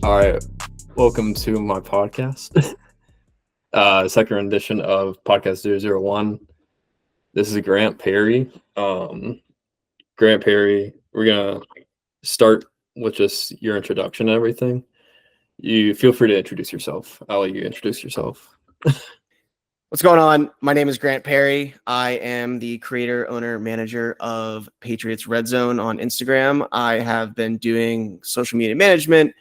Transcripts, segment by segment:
All right, welcome to my podcast. Second rendition of Podcast 001. This is Grant Parry. Grant Parry, we're gonna start with just your introduction and everything. You feel free to introduce yourself. I'll let you introduce yourself. What's going on? My name is Grant Parry. I am the creator, owner, manager of Patriots Red Zone on Instagram. I have been doing social media management,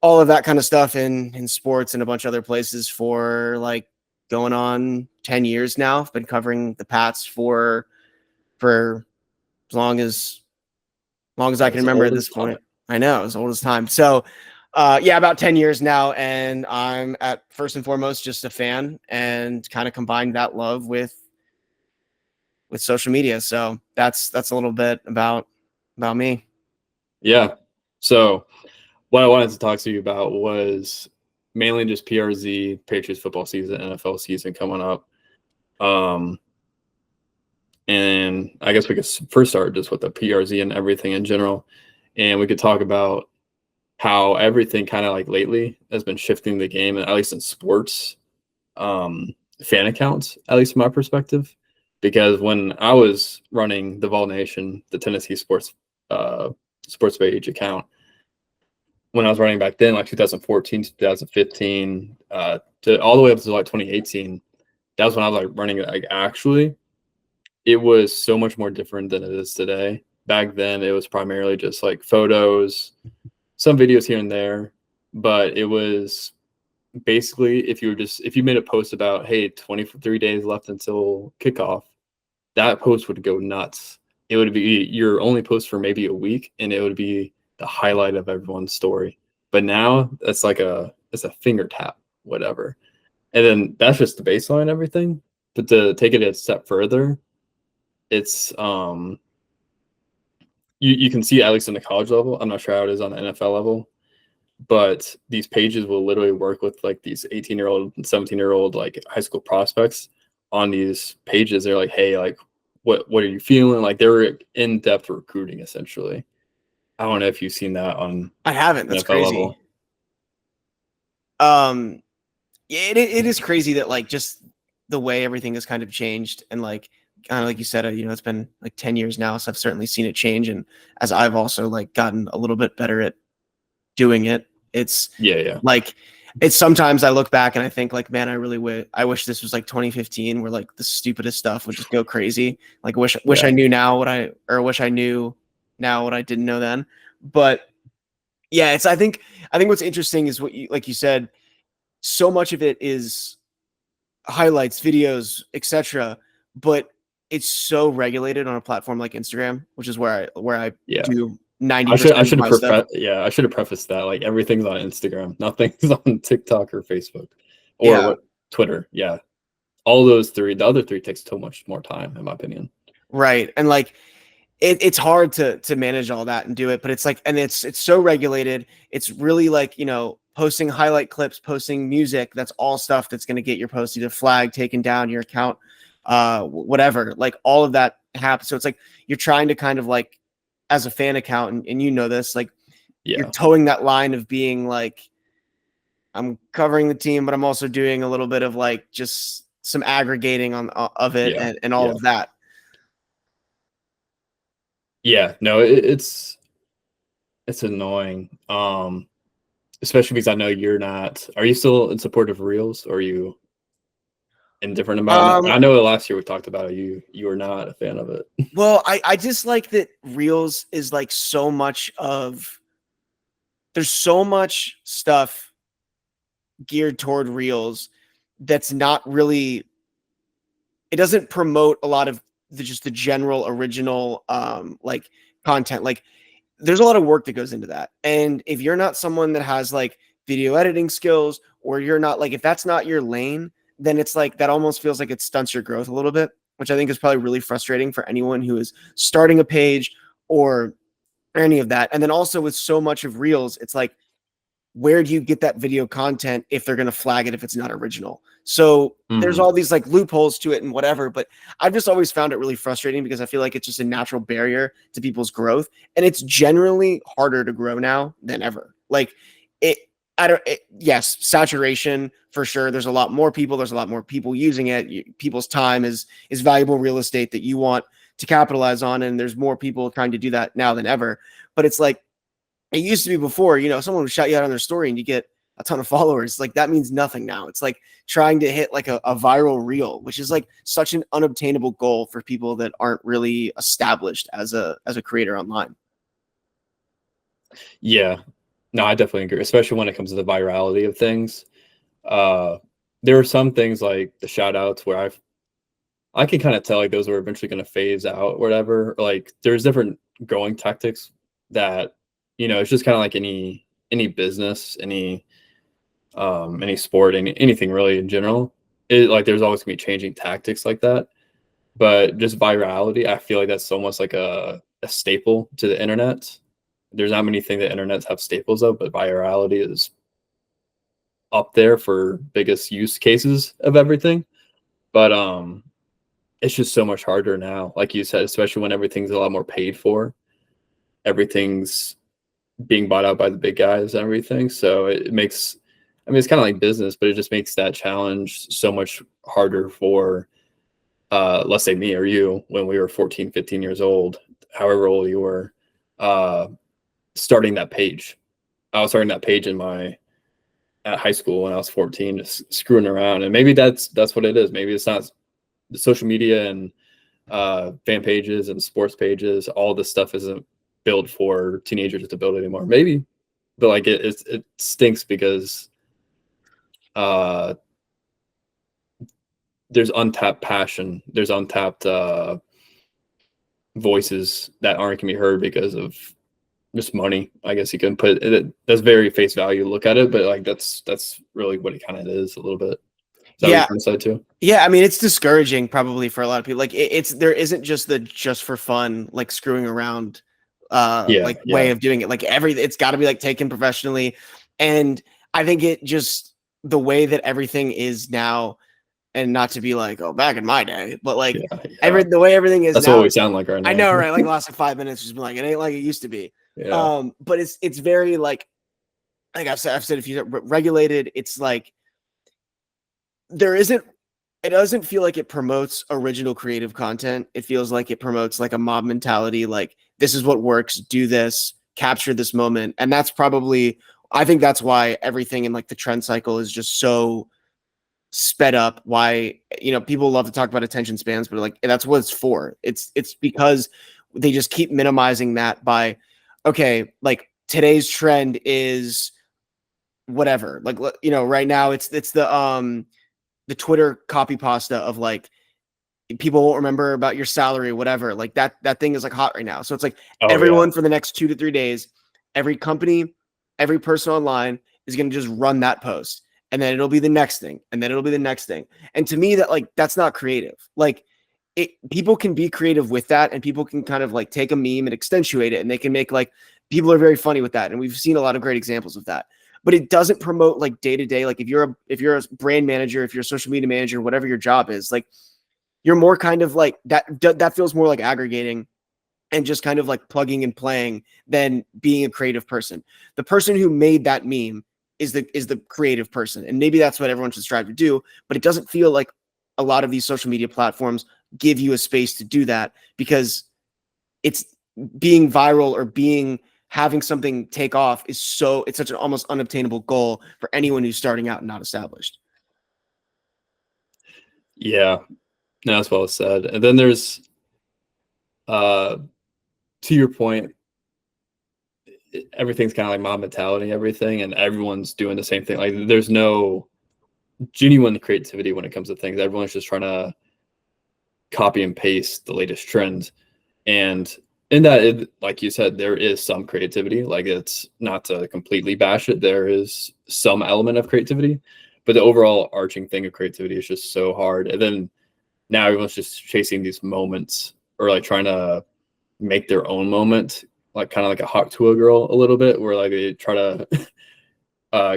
all of that kind of stuff in sports and a bunch of other places for like going on 10 years now. I've been covering the Pats for as long as I can As remember old at as this point. time. I know, as old as time. So about 10 years now, and I'm at first and foremost just a fan, and kind of combined that love with social media. So that's a little bit about me. Yeah. So what I wanted to talk to you about was mainly just PRZ, Patriots football season, NFL season coming up. And I guess we could first start just with the PRZ and everything in general. And we could talk about how everything kind of like lately has been shifting the game, at least in sports, fan accounts, at least from my perspective. Because when I was running the Vol Nation, the Tennessee sports page account, when I was running back then, like 2014, 2015, to all the way up to like 2018, that was when I was like running like actually. It was so much more different than it is today. Back then, it was primarily just like photos, some videos here and there, but it was basically if you made a post about, hey, 23 days left until kickoff, that post would go nuts. It would be your only post for maybe a week, and it would be the highlight of everyone's story. But now it's a finger tap, whatever. And then that's just the baseline and everything. But to take it a step further, it's you can see at least in the college level. I'm not sure how it is on the NFL level, but these pages will literally work with like these 18-year-old and 17-year-old like high school prospects on these pages. They're like, hey, like what are you feeling? Like they're in-depth recruiting essentially. I don't know if you've seen that on I haven't. That's NFL crazy. level. Yeah, it is crazy that like just the way everything has kind of changed, and like kind of like you said, it's been like 10 years now, so I've certainly seen it change. And as I've also like gotten a little bit better at doing it, it's Yeah. like it's sometimes I look back and I think like, man, I wish this was like 2015 where like the stupidest stuff would just go crazy. Like wish I knew now wish I knew now what I didn't know then. But yeah, I think what's interesting is what you said, so much of it is highlights, videos, etc. But it's so regulated on a platform like Instagram, which is where I Yeah. do 90% I should of my stuff. I should have prefaced that. Like everything's on Instagram, nothing's on TikTok or Facebook or Yeah, Twitter. Yeah. All those three. The other three takes so much more time, in my opinion. right. And like it's hard to manage all that and do it, but it's like, and it's so regulated. It's really like, posting highlight clips, posting music. That's all stuff that's going to get your post either flagged, taken down, your account, whatever. Like all of that happens. So it's like you're trying to kind of like, as a fan account, and you know this, like you're Yeah. towing that line of being like, I'm covering the team, but I'm also doing a little bit of like just some aggregating of it Yeah. and all of that. Yeah. No, it's annoying. Especially because I know you're not. Are you still in support of Reels, or are you indifferent about it? Um, I know the last year we talked about it, you were not a fan of it. Well, I just like that Reels is like so much of there's so much stuff geared toward Reels that's not really, it doesn't promote a lot of just the general original like content. Like there's a lot of work that goes into that. And if you're not someone that has like video editing skills, or you're not like, if that's not your lane, then it's like that almost feels like it stunts your growth a little bit, which I think is probably really frustrating for anyone who is starting a page or any of that. And then also with so much of Reels, it's like where do you get that video content if they're going to flag it if it's not original? So there's Mhm. all these like loopholes to it and whatever, but I've just always found it really frustrating because I feel like it's just a natural barrier to people's growth, and it's generally harder to grow now than ever. Like it, yes, saturation for sure. There's a lot more people. There's a lot more people using it. People's time is valuable real estate that you want to capitalize on, and there's more people trying to do that now than ever. But it's like it used to be before, someone would shout you out on their story and you get a ton of followers. Like that means nothing now. It's like trying to hit like a viral reel, which is like such an unobtainable goal for people that aren't really established as a creator online. Yeah. No, I definitely agree, especially when it comes to the virality of things. Uh, there are some things like the shout outs where I can kind of tell like those are eventually going to phase out or whatever. Like there's different growing tactics that, it's just kind of like any business, any sport, anything really in general. Like there's always gonna be changing tactics like that. But just virality, I feel like that's almost like a staple to the internet. There's not many things that internets have staples of, but virality is up there for biggest use cases of everything. But it's just so much harder now, like you said, especially when everything's a lot more paid for. Everything's being bought out by the big guys and everything. So it makes, I mean, it's kind of like business, but it just makes that challenge so much harder for, let's say me or you, when we were 14, 15 years old, however old you were, uh, starting that page. I was starting that page at high school when I was 14, just screwing around. And maybe that's what it is. Maybe it's not the social media and fan pages and sports pages. All this stuff isn't built for teenagers to build anymore. Maybe, but like it stinks because uh, there's untapped passion. There's untapped voices that aren't gonna be heard because of just money. I guess you can put it. That's very face value. Look at it, but like that's really what it kind of is a little bit. Is that what you're Yeah. trying to say too? Yeah, I mean it's discouraging probably for a lot of people. Like it's there isn't just the just for fun like screwing around Yeah, like way yeah, of doing it. Like it's got to be like taken professionally, and I think it just the way that everything is now, and not to be like oh back in my day, but like yeah, yeah. the way everything is That's what now. we sound like right I now. know, right? Like the last like 5 minutes just been like it ain't like it used to be. Yeah, But it's very like I've said a few regulated. It's like there isn't it doesn't feel like it promotes original creative content. It feels like it promotes like a mob mentality, like this is what works, do this, capture this moment. And that's probably I think that's why everything in like the trend cycle is just so sped up. Why, people love to talk about attention spans, but like that's what it's for. It's because they just keep minimizing that by okay, like today's trend is whatever. Like right now it's the Twitter copy pasta of like people won't remember about your salary, whatever. Like that thing is like hot right now. So it's like oh yeah, everyone for the next 2 to 3 days, every company, every person online is going to just run that post. And then it'll be the next thing. And then it'll be the next thing. And to me, that's not creative. Like people can be creative with that, and people can kind of like take a meme and accentuate it, and they can make like people are very funny with that. And we've seen a lot of great examples of that. But it doesn't promote like day to day. Like if you're a brand manager, if you're a social media manager, whatever your job is, like you're more kind of like that feels more like aggregating and just kind of like plugging and playing than being a creative person. The person who made that meme is the creative person. And maybe that's what everyone should strive to do, but it doesn't feel like a lot of these social media platforms give you a space to do that because it's being viral or having something take off it's such an almost unobtainable goal for anyone who's starting out and not established. yeah. No, that's well said. And then there's, to your point, everything's kind of like mob mentality, everything, and everyone's doing the same thing. Like there's no genuine creativity when it comes to things. Everyone's just trying to copy and paste the latest trends. And in that, like you said, there is some creativity. Like it's not to completely bash it. There is some element of creativity, but the overall arching thing of creativity is just so hard. And then now everyone's just chasing these moments or like trying to make their own moment, like kind of like a hawk to a girl a little bit, where like they try to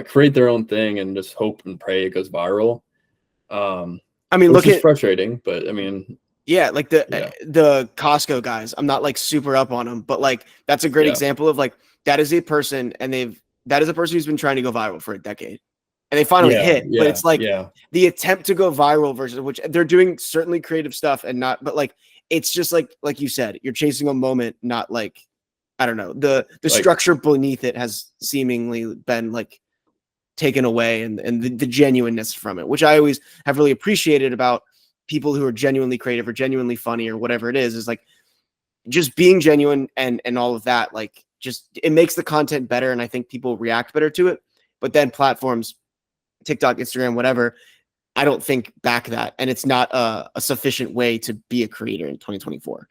create their own thing and just hope and pray it goes viral. I mean, Which look is at frustrating, but I mean, yeah, like yeah, the Costco guys. I'm not like super up on them, but like that's a great yeah, example of like that is a person, and that is a person who's been trying to go viral for a decade, and they finally yeah, hit. But yeah, it's like yeah. the attempt to go viral versus which they're doing certainly creative stuff and not, but like it's just like you said, you're chasing a moment, not like I don't know the Like, structure beneath it has seemingly been like taken away and the genuineness from it, which I always have really appreciated about people who are genuinely creative or genuinely funny or whatever it is like just being genuine and all of that. Like just it makes the content better. And I think people react better to it. But then platforms, TikTok, Instagram, whatever, I don't think back that. And it's not a sufficient way to be a creator in 2024.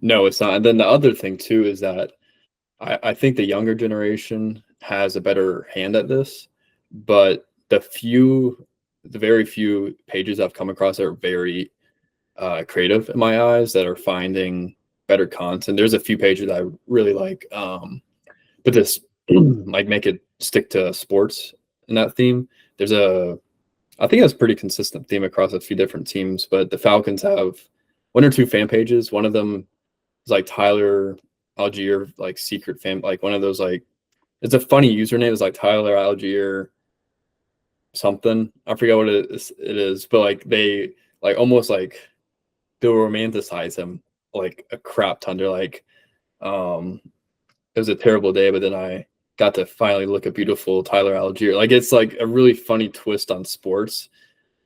no, it's not. And then the other thing too is that I think the younger generation has a better hand at this, but the very few pages I've come across are very creative in my eyes that are finding better content. There's a few pages I really like, but this like make it stick to sports in that theme. I think that's a pretty consistent theme across a few different teams, but the Falcons have one or two fan pages. One of them is like Tyler Algier, like secret fan, like one of those like it's a funny username. It's like Tyler Algier something. I forget what it is, but like they like almost like they'll romanticize him like a crap ton. They're like, it was a terrible day, but then I got to finally look at beautiful Tyler Algier. Like it's like a really funny twist on sports.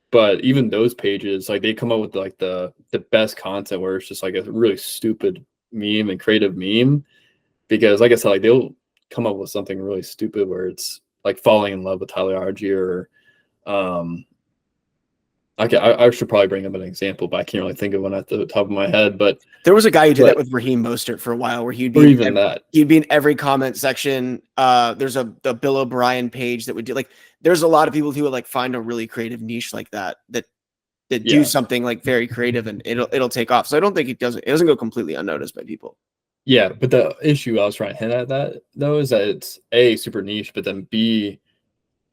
But even those pages, like they come up with like the best content where it's just like a really stupid meme and creative meme. Because like I said, like they'll come up with something really stupid where it's like falling in love with Tyler Algier or okay, I should probably bring up an example, but I can't really think of one at the top of my head. But There was a guy who did that with Raheem Mostert for a while, where or even that, he'd be in every comment section. There's a Bill O'Brien page that would do like. There's a lot of people who would like find a really creative niche like that do yeah, something like very creative and it'll take off. So I don't think it doesn't go completely unnoticed by people. yeah. But the issue I was trying to hint at that though is that it's A, super niche, but then B,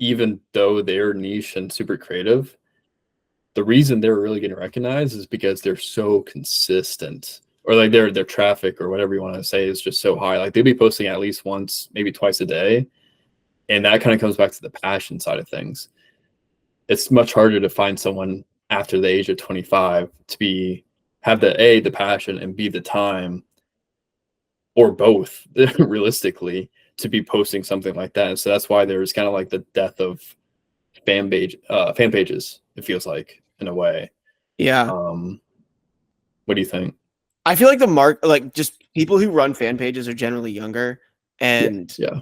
even though they're niche and super creative, the reason they're really getting recognized is because they're so consistent, or like their traffic or whatever you want to say is just so high. Like they'll be posting at least once, maybe twice a day, and that kind of comes back to the passion side of things. It's much harder to find someone after the age of 25 to have the passion and B the time, or both realistically, to be posting something like that. And so that's why there's kind of like the death of fan pages, it feels like, in a way. Yeah. What do you think? I feel like like just people who run fan pages are generally younger, and Yeah.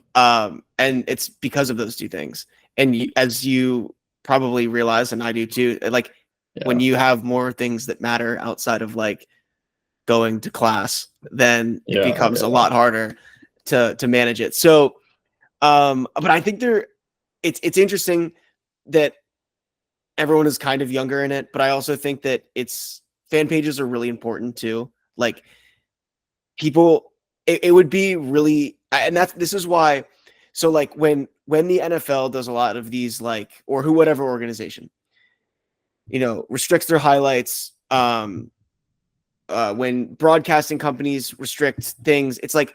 and it's because of those two things. And as you probably realize, and I do too, like when you have more things that matter outside of like going to class, then it becomes a lot harder to manage it. So, but I think it's interesting that everyone is kind of younger in it, but I also think that fan pages are really important too. Like people, it would be really, and this is why. So like when the NFL does a lot of these like, or whatever organization, restricts their highlights, when broadcasting companies restrict things, it's like,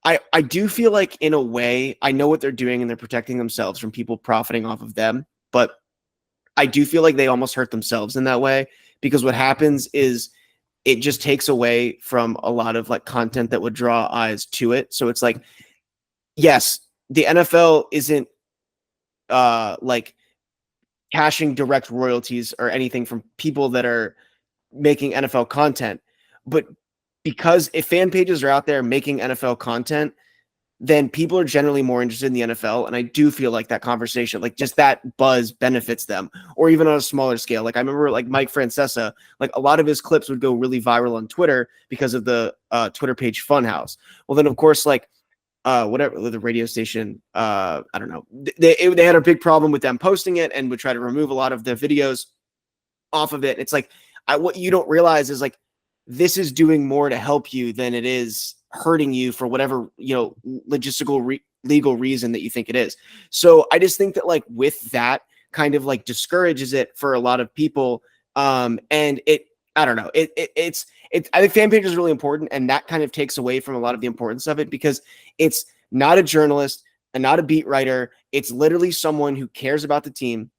I do feel like in a way, I know what they're doing and they're protecting themselves from people profiting off of them. But I do feel like they almost hurt themselves in that way, because what happens is it just takes away from a lot of like content that would draw eyes to it. So it's like, yes, the NFL isn't like cashing direct royalties or anything from people that are making NFL content, but because if fan pages are out there making NFL content, then people are generally more interested in the NFL. And I do feel like that conversation, like just that buzz benefits them, or even on a smaller scale. Like I remember like Mike Francesa, like a lot of his clips would go really viral on Twitter because of the Twitter page Funhouse. Well, then of course, like whatever the radio station, I don't know, they had a big problem with them posting it and would try to remove a lot of the videos off of it. It's like, what you don't realize is like, this is doing more to help you than it is hurting you for whatever, logistical legal reason that you think it is. So I just think that like with that kind of like discourages it for a lot of people. And I don't know, it's I think fan page is really important, and that kind of takes away from a lot of the importance of it, because it's not a journalist and not a beat writer. It's literally someone who cares about the team,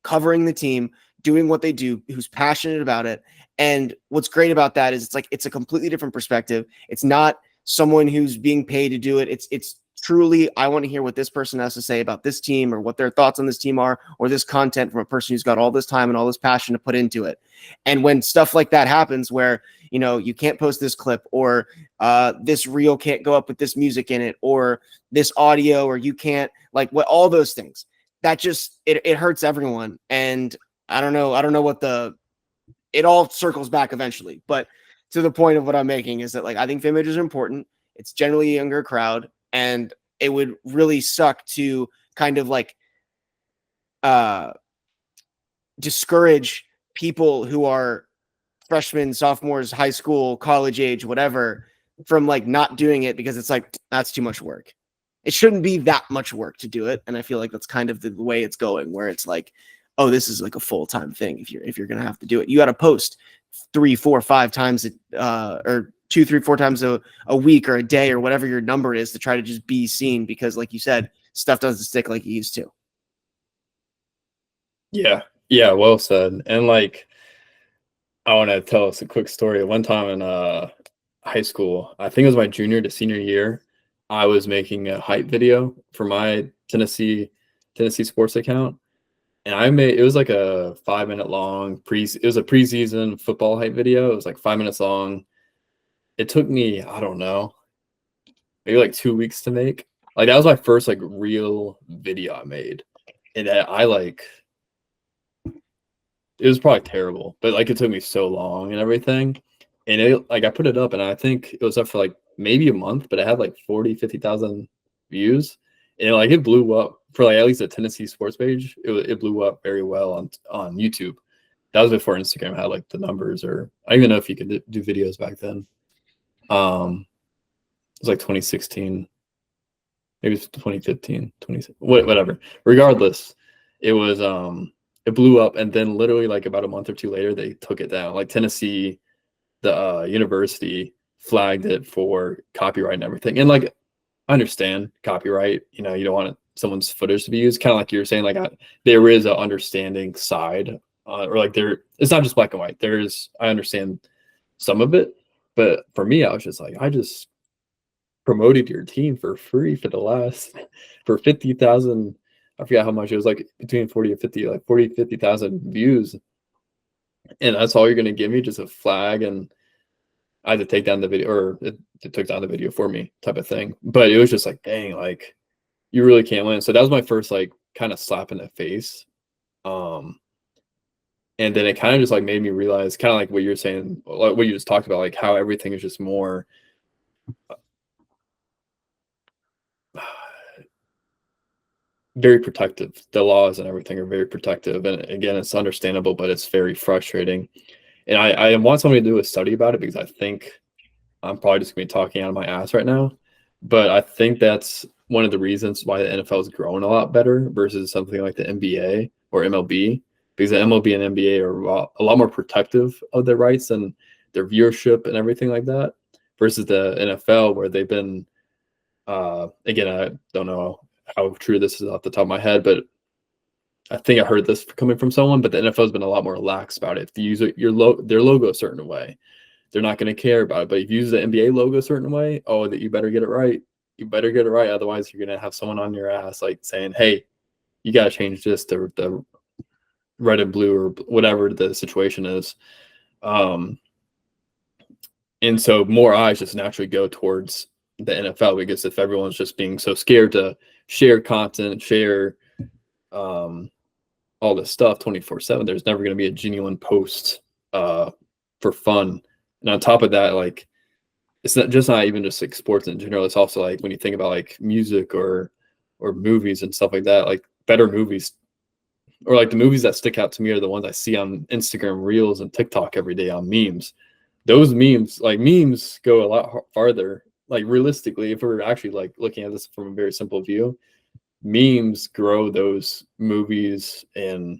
covering the team, doing what they do, who's passionate about it. And what's great about that is it's a completely different perspective. It's not someone who's being paid to do it. It's truly, I want to hear what this person has to say about this team, or what their thoughts on this team are, or this content from a person who's got all this time and all this passion to put into it. And when stuff like that happens, where, you know, you can't post this clip, or this reel can't go up with this music in it, or this audio, or you can't, like, what, all those things, that just, it hurts everyone. And I don't know what it all circles back eventually. But to the point of what I'm making is that, like, I think fan pages are important. It's generally a younger crowd, and it would really suck to kind of like discourage people who are freshmen, sophomores, high school, college age, whatever, from like not doing it, because it's like, that's too much work. It shouldn't be that much work to do it. And I feel like that's kind of the way it's going, where it's like, oh, this is like a full-time thing. If you're going to have to do it, you got to post 3, 4, 5 times, or 2, 3, 4 times a week or a day, or whatever your number is, to try to just be seen, because like you said, stuff doesn't stick like it used to. Yeah, well said. And like, I want to tell us a quick story. One time in high school, I think it was my junior to senior year, I was making a hype video for my Tennessee sports account. And it was like a 5-minute long it was a preseason football hype video. It was like 5 minutes long. It took me, I don't know, maybe like 2 weeks to make. Like, that was my first like real video I made. And it was probably terrible, but like, it took me so long and everything. And I put it up, and I think it was up for like maybe a month, but it had like 40,000-50,000 views. And like, it blew up for like at least a Tennessee sports page. It blew up very well on YouTube. That was before Instagram had like the numbers, or I don't even know if you could do videos back then. It was like 2016, maybe it's 2015, whatever. Regardless, it was it blew up, and then literally like about a month or two later, they took it down. Like, Tennessee, the university flagged it for copyright and everything. And like, I understand copyright, you know, you don't want someone's footage to be used, kind of like you were saying, like, there is an understanding side, or like, it's not just black and white. I understand some of it, but for me, I was just like, I just promoted your team for free for 50,000. I forgot how much it was, like between 40 and 50, like 50,000 views. And that's all you're going to give me, just a flag? And I had to take down the video, or it took down the video for me, type of thing. But it was just like, dang, like, you really can't win. So that was my first like kind of slap in the face. And then it kind of just like made me realize, kind of like what you're saying, like what you just talked about, like how everything is just more very protective. The laws and everything are very protective. And again, it's understandable, but it's very frustrating. And I want somebody to do a study about it, because I think I'm probably just going to be talking out of my ass right now. But I think that's one of the reasons why the NFL is growing a lot better versus something like the NBA or MLB, because the MLB and NBA are a lot more protective of their rights and their viewership and everything like that, versus the NFL, where they've been, again, I don't know how true this is off the top of my head, but I think I heard this coming from someone, but the NFL has been a lot more lax about it. If you use their logo a certain way, they're not going to care about it. But if you use the NBA logo a certain way, that you better get it right. You better get it right. Otherwise, you're going to have someone on your ass, like, saying, hey, you got to change this to the red and blue, or whatever the situation is. And so more eyes just naturally go towards the NFL, because if everyone's just being so scared to share content, share all this stuff 24/7, there's never going to be a genuine post for fun. And on top of that, like, it's not even just like sports in general. It's also like when you think about like music or movies and stuff like that, like better movies, or like the movies that stick out to me are the ones I see on Instagram Reels and TikTok every day on memes. Those memes go a lot farther like realistically, if we're actually like looking at this from a very simple view, memes grow those movies and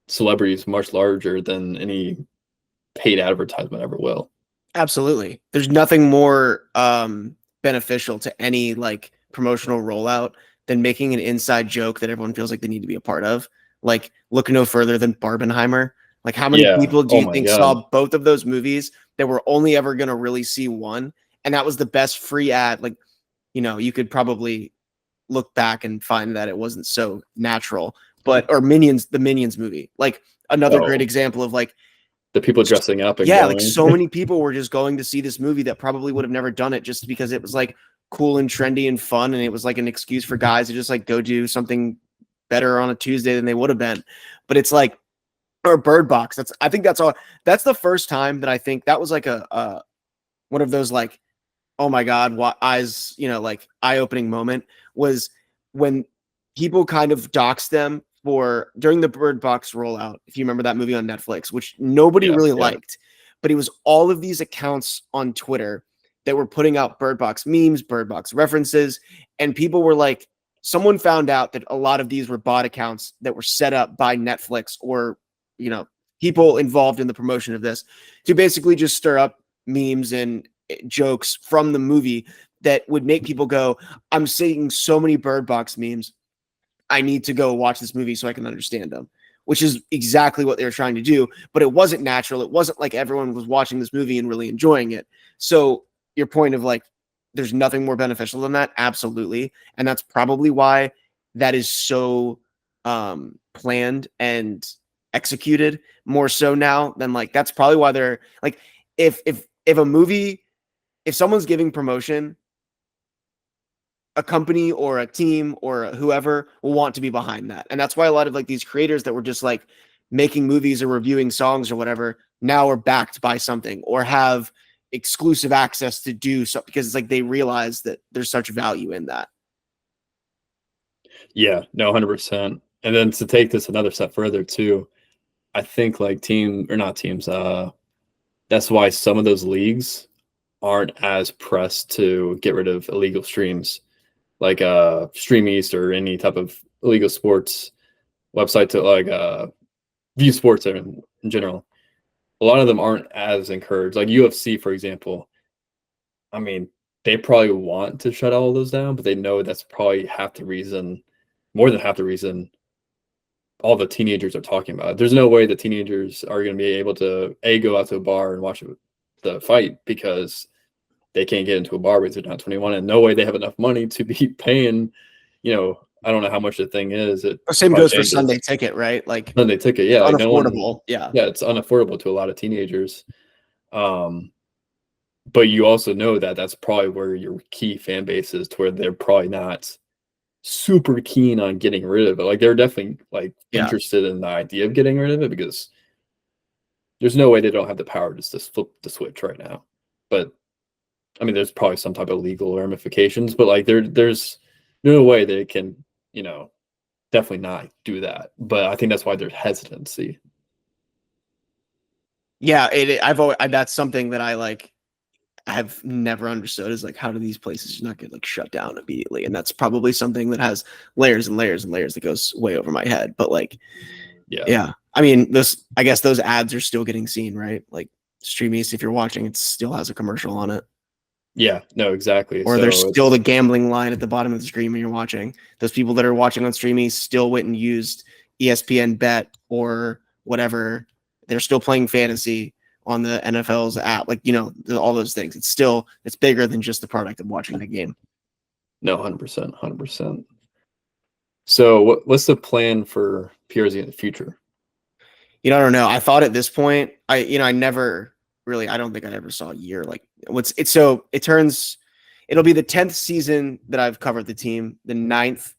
celebrities much larger than any paid advertisement ever will. Absolutely. There's nothing more beneficial to any like promotional rollout than making an inside joke that everyone feels like they need to be a part of. Like, look no further than Barbenheimer. Like, how many Yeah. people do Oh you my think God. saw both of those movies that were only ever going to really see one? And that was the best free ad. Like, you could probably look back and find that it wasn't so natural. Or Minions, the Minions movie. Like, another great Oh, example of like, the people dressing up and yeah, like going. so many people were just going to see this movie that probably would have never done it just because it was like cool and trendy and fun. And it was like an excuse for guys to just like go do something better on a Tuesday than they would have been. But it's like, or Bird Box. I think that's all. That's the first time that I think that was like a one of those like, oh my God, what eyes, like eye-opening moment was when people kind of doxed them for during the Bird Box rollout. If you remember that movie on Netflix, which nobody Yeah. really Yeah. liked, but it was all of these accounts on Twitter that were putting out Bird Box memes, Bird Box references, and people were like, someone found out that a lot of these were bot accounts that were set up by Netflix or, people involved in the promotion of this to basically just stir up memes and jokes from the movie that would make people go, I'm seeing so many Bird Box memes. I need to go watch this movie so I can understand them, which is exactly what they were trying to do. But it wasn't natural. It wasn't like everyone was watching this movie and really enjoying it. So your point of like, there's nothing more beneficial than that. Absolutely. And that's probably why that is so planned and executed more so now than like, that's probably why they're like, if a movie, if someone's giving promotion, a company or a team or whoever will want to be behind that. And that's why a lot of like these creators that were just like making movies or reviewing songs or whatever now are backed by something or have exclusive access to do so because it's like they realize that there's such value in that. Yeah, no, 100%. And then to take this another step further too, I think like not teams, that's why some of those leagues aren't as pressed to get rid of illegal streams like Stream East or any type of illegal sports website to like view sports in general. A lot of them aren't as encouraged. Like UFC, for example. I mean, they probably want to shut all those down, but they know that's probably half the reason, more than half the reason all the teenagers are talking about it. There's no way the teenagers are going to be able to go out to a bar and watch the fight because they can't get into a bar because they're not 21, and no way they have enough money to be paying. I don't know how much the thing is. It Same probably goes for changes. Sunday Ticket, right? Like Sunday Ticket, it's yeah, like no one. unaffordable. Yeah, it's unaffordable to a lot of teenagers. But you also know that that's probably where your key fan base is, to where they're probably not super keen on getting rid of it. Like they're definitely like interested in the idea of getting rid of it because there's no way they don't have the power just to flip the switch right now. But I mean, there's probably some type of legal ramifications, but like there's no way they can, definitely not do that. But I think that's why there's hesitancy. Yeah, that's something that I've never understood is like, how do these places not get like shut down immediately? And that's probably something that has layers and layers and layers that goes way over my head. But like, yeah. I mean, I guess those ads are still getting seen, right? Like Stream East, if you're watching, it still has a commercial on it. Yeah, no, exactly. Or there's still the gambling line at the bottom of the screen when you're watching. Those people that are watching on Stream East still went and used ESPN Bet or whatever. They're still playing fantasy on the NFL's app, like, all those things. It's bigger than just the product of watching the game. No, 100%, 100%. So what's the plan for PRZ in the future? I don't know. I thought at this point, I never really, I don't think I ever saw a year. Like it'll be the 10th season that I've covered the team, the 9th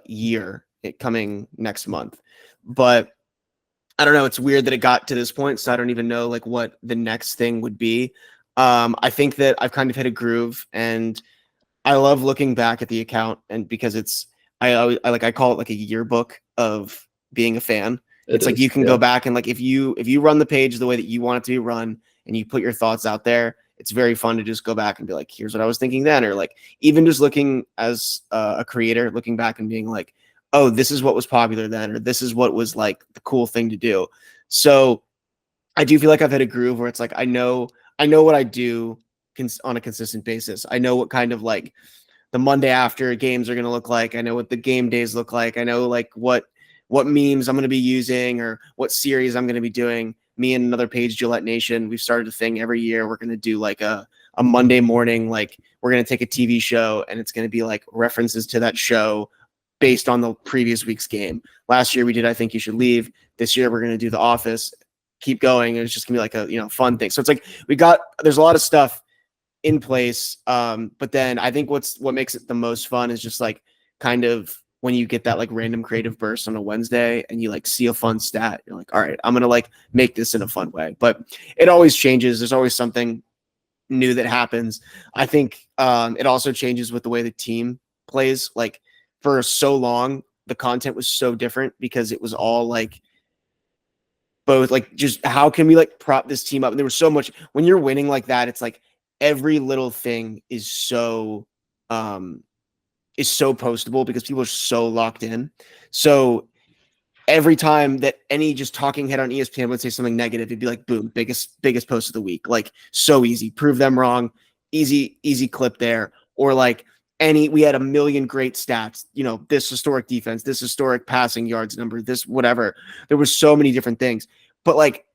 year coming next month. But I don't know. It's weird that it got to this point, so I don't even know like what the next thing would be. I think that I've kind of hit a groove, and I love looking back at the account, and because I call it like a yearbook of being a fan. It's like you can go back and like if you run the page the way that you want it to be run, and you put your thoughts out there, it's very fun to just go back and be like, here's what I was thinking then, or like even just looking as a creator, looking back and being like, oh, this is what was popular then, or this is what was like the cool thing to do. So I do feel like I've hit a groove where it's like I know what I do on a consistent basis. I know what kind of like the Monday after games are going to look like. I know what the game days look like. I know like what memes I'm going to be using or what series I'm going to be doing. Me and another page, Gillette Nation, we've started a thing every year. We're going to do like a Monday morning, like we're going to take a TV show and it's going to be like references to that show based on the previous week's game. Last year we did I Think You Should Leave. This year we're going to do The Office. Keep going. And it's just gonna be like a fun thing. So it's like there's a lot of stuff in place. But then I think what makes it the most fun is just like kind of when you get that like random creative burst on a Wednesday and you like see a fun stat, you're like, all right, I'm gonna like make this in a fun way. But it always changes. There's always something new that happens. I think it also changes with the way the team plays. Like for so long, the content was so different because it was all like both like just how can we like prop this team up? And there was so much when you're winning like that, it's like every little thing is so postable because people are so locked in. So every time that any just talking head on ESPN would say something negative, it'd be like, boom, biggest post of the week. Like so easy, prove them wrong, easy clip there. Or like we had a million great stats, this historic defense, this historic passing yards number, this whatever. There was so many different things, but like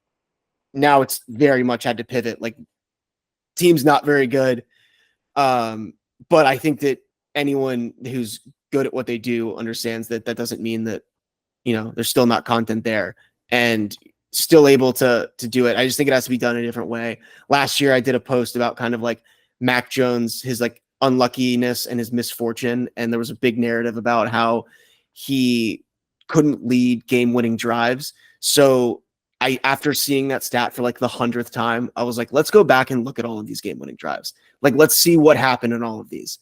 now it's very much had to pivot. Like team's not very good. But I think that anyone who's good at what they do understands that doesn't mean that, there's still not content there and still able to do it. I just think it has to be done in a different way. Last year I did a post about kind of like Mac Jones, his like unluckiness and his misfortune. And there was a big narrative about how he couldn't lead game-winning drives. So after seeing that stat for like the 100th time, I was like, let's go back and look at all of these game-winning drives. Like, let's see what happened in all of these.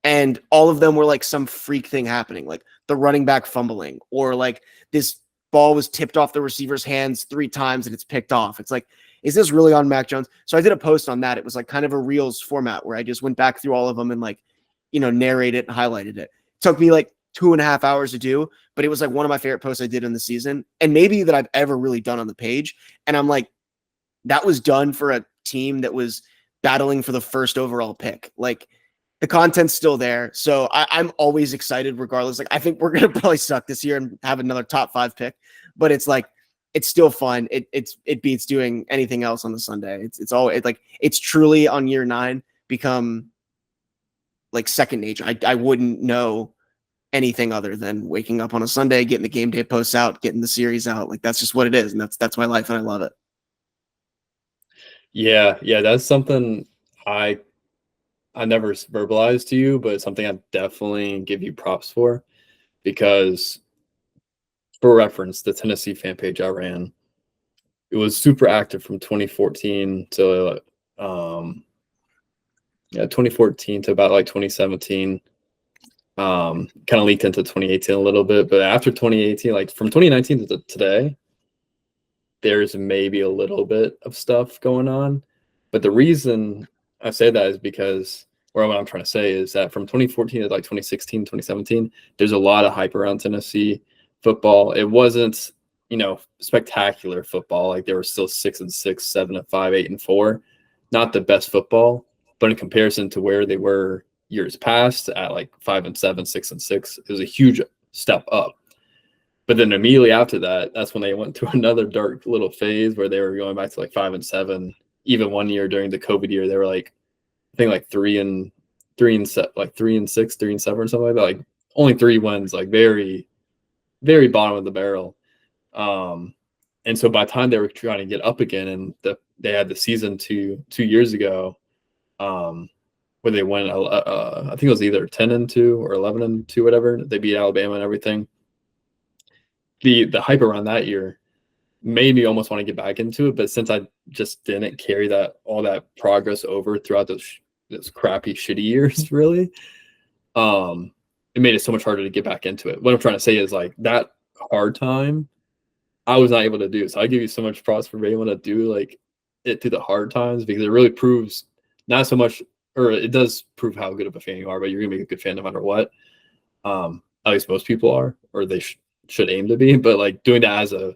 And all of them were like some freak thing happening, like the running back fumbling, or like this ball was tipped off the receiver's hands 3 times and it's picked off. It's like, is this really on Mac Jones? So I did a post on that. It was like kind of a Reels format where I just went back through all of them and like, narrate it and highlighted it. It took me like 2.5 hours to do, but it was like one of my favorite posts I did in the season and maybe that I've ever really done on the page. And I'm like, that was done for a team that was battling for the first overall pick. Like the content's still there. So I'm always excited regardless. Like I think we're going to probably suck this year and have another top 5 pick, but it's like, it's still fun. It beats doing anything else on the Sunday. It's truly on year 9 become like second nature. I wouldn't know anything other than waking up on a Sunday, getting the game day posts out, getting the series out. Like that's just what it is. And that's my life and I love it. Yeah. That's something I never verbalized to you, but it's something I definitely give you props for because for reference, the Tennessee fan page I ran, it was super active from 2014 to 2014 to about like 2017. Kind of leaked into 2018 a little bit, but after 2018, like from 2019 to today, there's maybe a little bit of stuff going on. But the reason I say that is because, or what I'm trying to say is that from 2014 to like 2016, 2017, there's a lot of hype around Tennessee football. It wasn't, spectacular football. Like they were still 6-6, 7-5, 8-4. Not the best football, but in comparison to where they were years past at like 5-7, 6-6, it was a huge step up. But then immediately after that, that's when they went through another dark little phase where they were going back to like 5-7. Even one year during the COVID year, they were like, I think like 3-6, 3-7 or something like that. Like only 3 wins, like very, very bottom of the barrel. And so by the time they were trying to get up again, and they had the season 2 years ago, where they went, I think it was either 10-2 or 11-2, whatever. They beat Alabama and everything. The hype around that year made me almost want to get back into it, but since I just didn't carry all that progress over throughout those crappy, shitty years, really, it made it so much harder to get back into it. What I'm trying to say is like that hard time, I was not able to do. So I give you so much props for being able to do like it through the hard times because it really proves not so much, or it does prove how good of a fan you are, but you're gonna be a good fan no matter what. At least most people are, or they should aim to be. But like doing that as a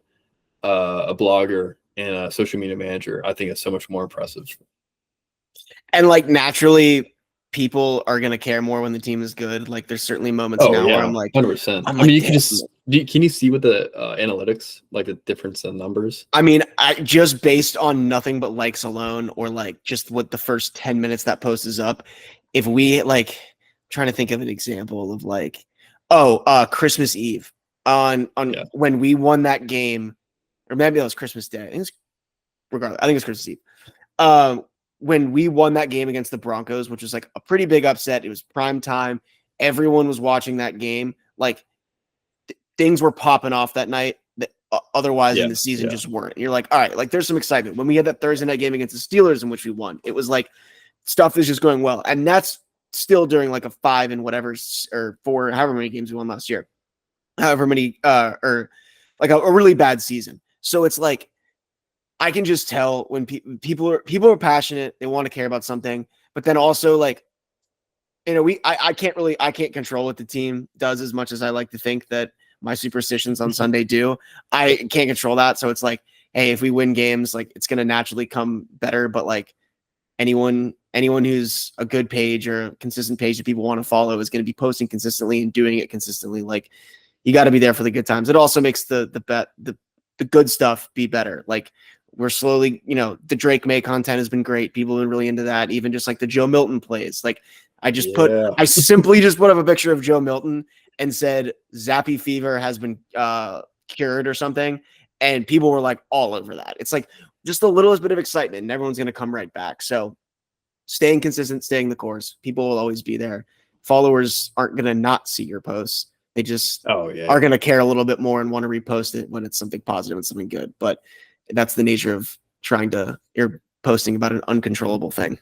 blogger and a social media manager, I think is so much more impressive. And like naturally, people are gonna care more when the team is good. Like there's certainly moments Oh now where yeah, I'm like, 100%. I'm I mean, like, you can damn. just can you see with the analytics like the difference in numbers? I mean, I just based on nothing but likes alone, or like just what the first 10 minutes that post is up. If we like trying to think of an example of like, Christmas Eve on Yeah. when we won that game, or maybe that was Christmas Day. I think it's Christmas Eve. When we won that game against the Broncos, which was like a pretty big upset. It was prime time. Everyone was watching that game. Like things were popping off that night that otherwise in the season just weren't. And you're like, all right, like there's some excitement. When we had that Thursday night game against the Steelers in which we won, it was like stuff is just going well. And that's still during like a 5 and whatever, or 4, however many games we won last year, however many, or like a really bad season. So it's like, I can just tell when people are passionate, they want to care about something, but then also like, I can't control what the team does as much as I like to think that my superstitions on Sunday do. I can't control that. So it's like, hey, if we win games, like it's going to naturally come better. But like anyone who's a good page or a consistent page that people want to follow is going to be posting consistently and doing it consistently. Like you got to be there for the good times. It also makes the good stuff be better. Like we're slowly, the Drake May content has been great. People have been really into that. Even just like the Joe Milton plays. Like I simply just put up a picture of Joe Milton and said Zappy fever has been cured or something. And people were like all over that. It's like just the littlest bit of excitement and everyone's going to come right back. So staying consistent, staying the course, people will always be there. Followers aren't going to not see your posts. They just are going to care a little bit more and want to repost it when it's something positive and something good. But that's the nature of you're posting about an uncontrollable thing.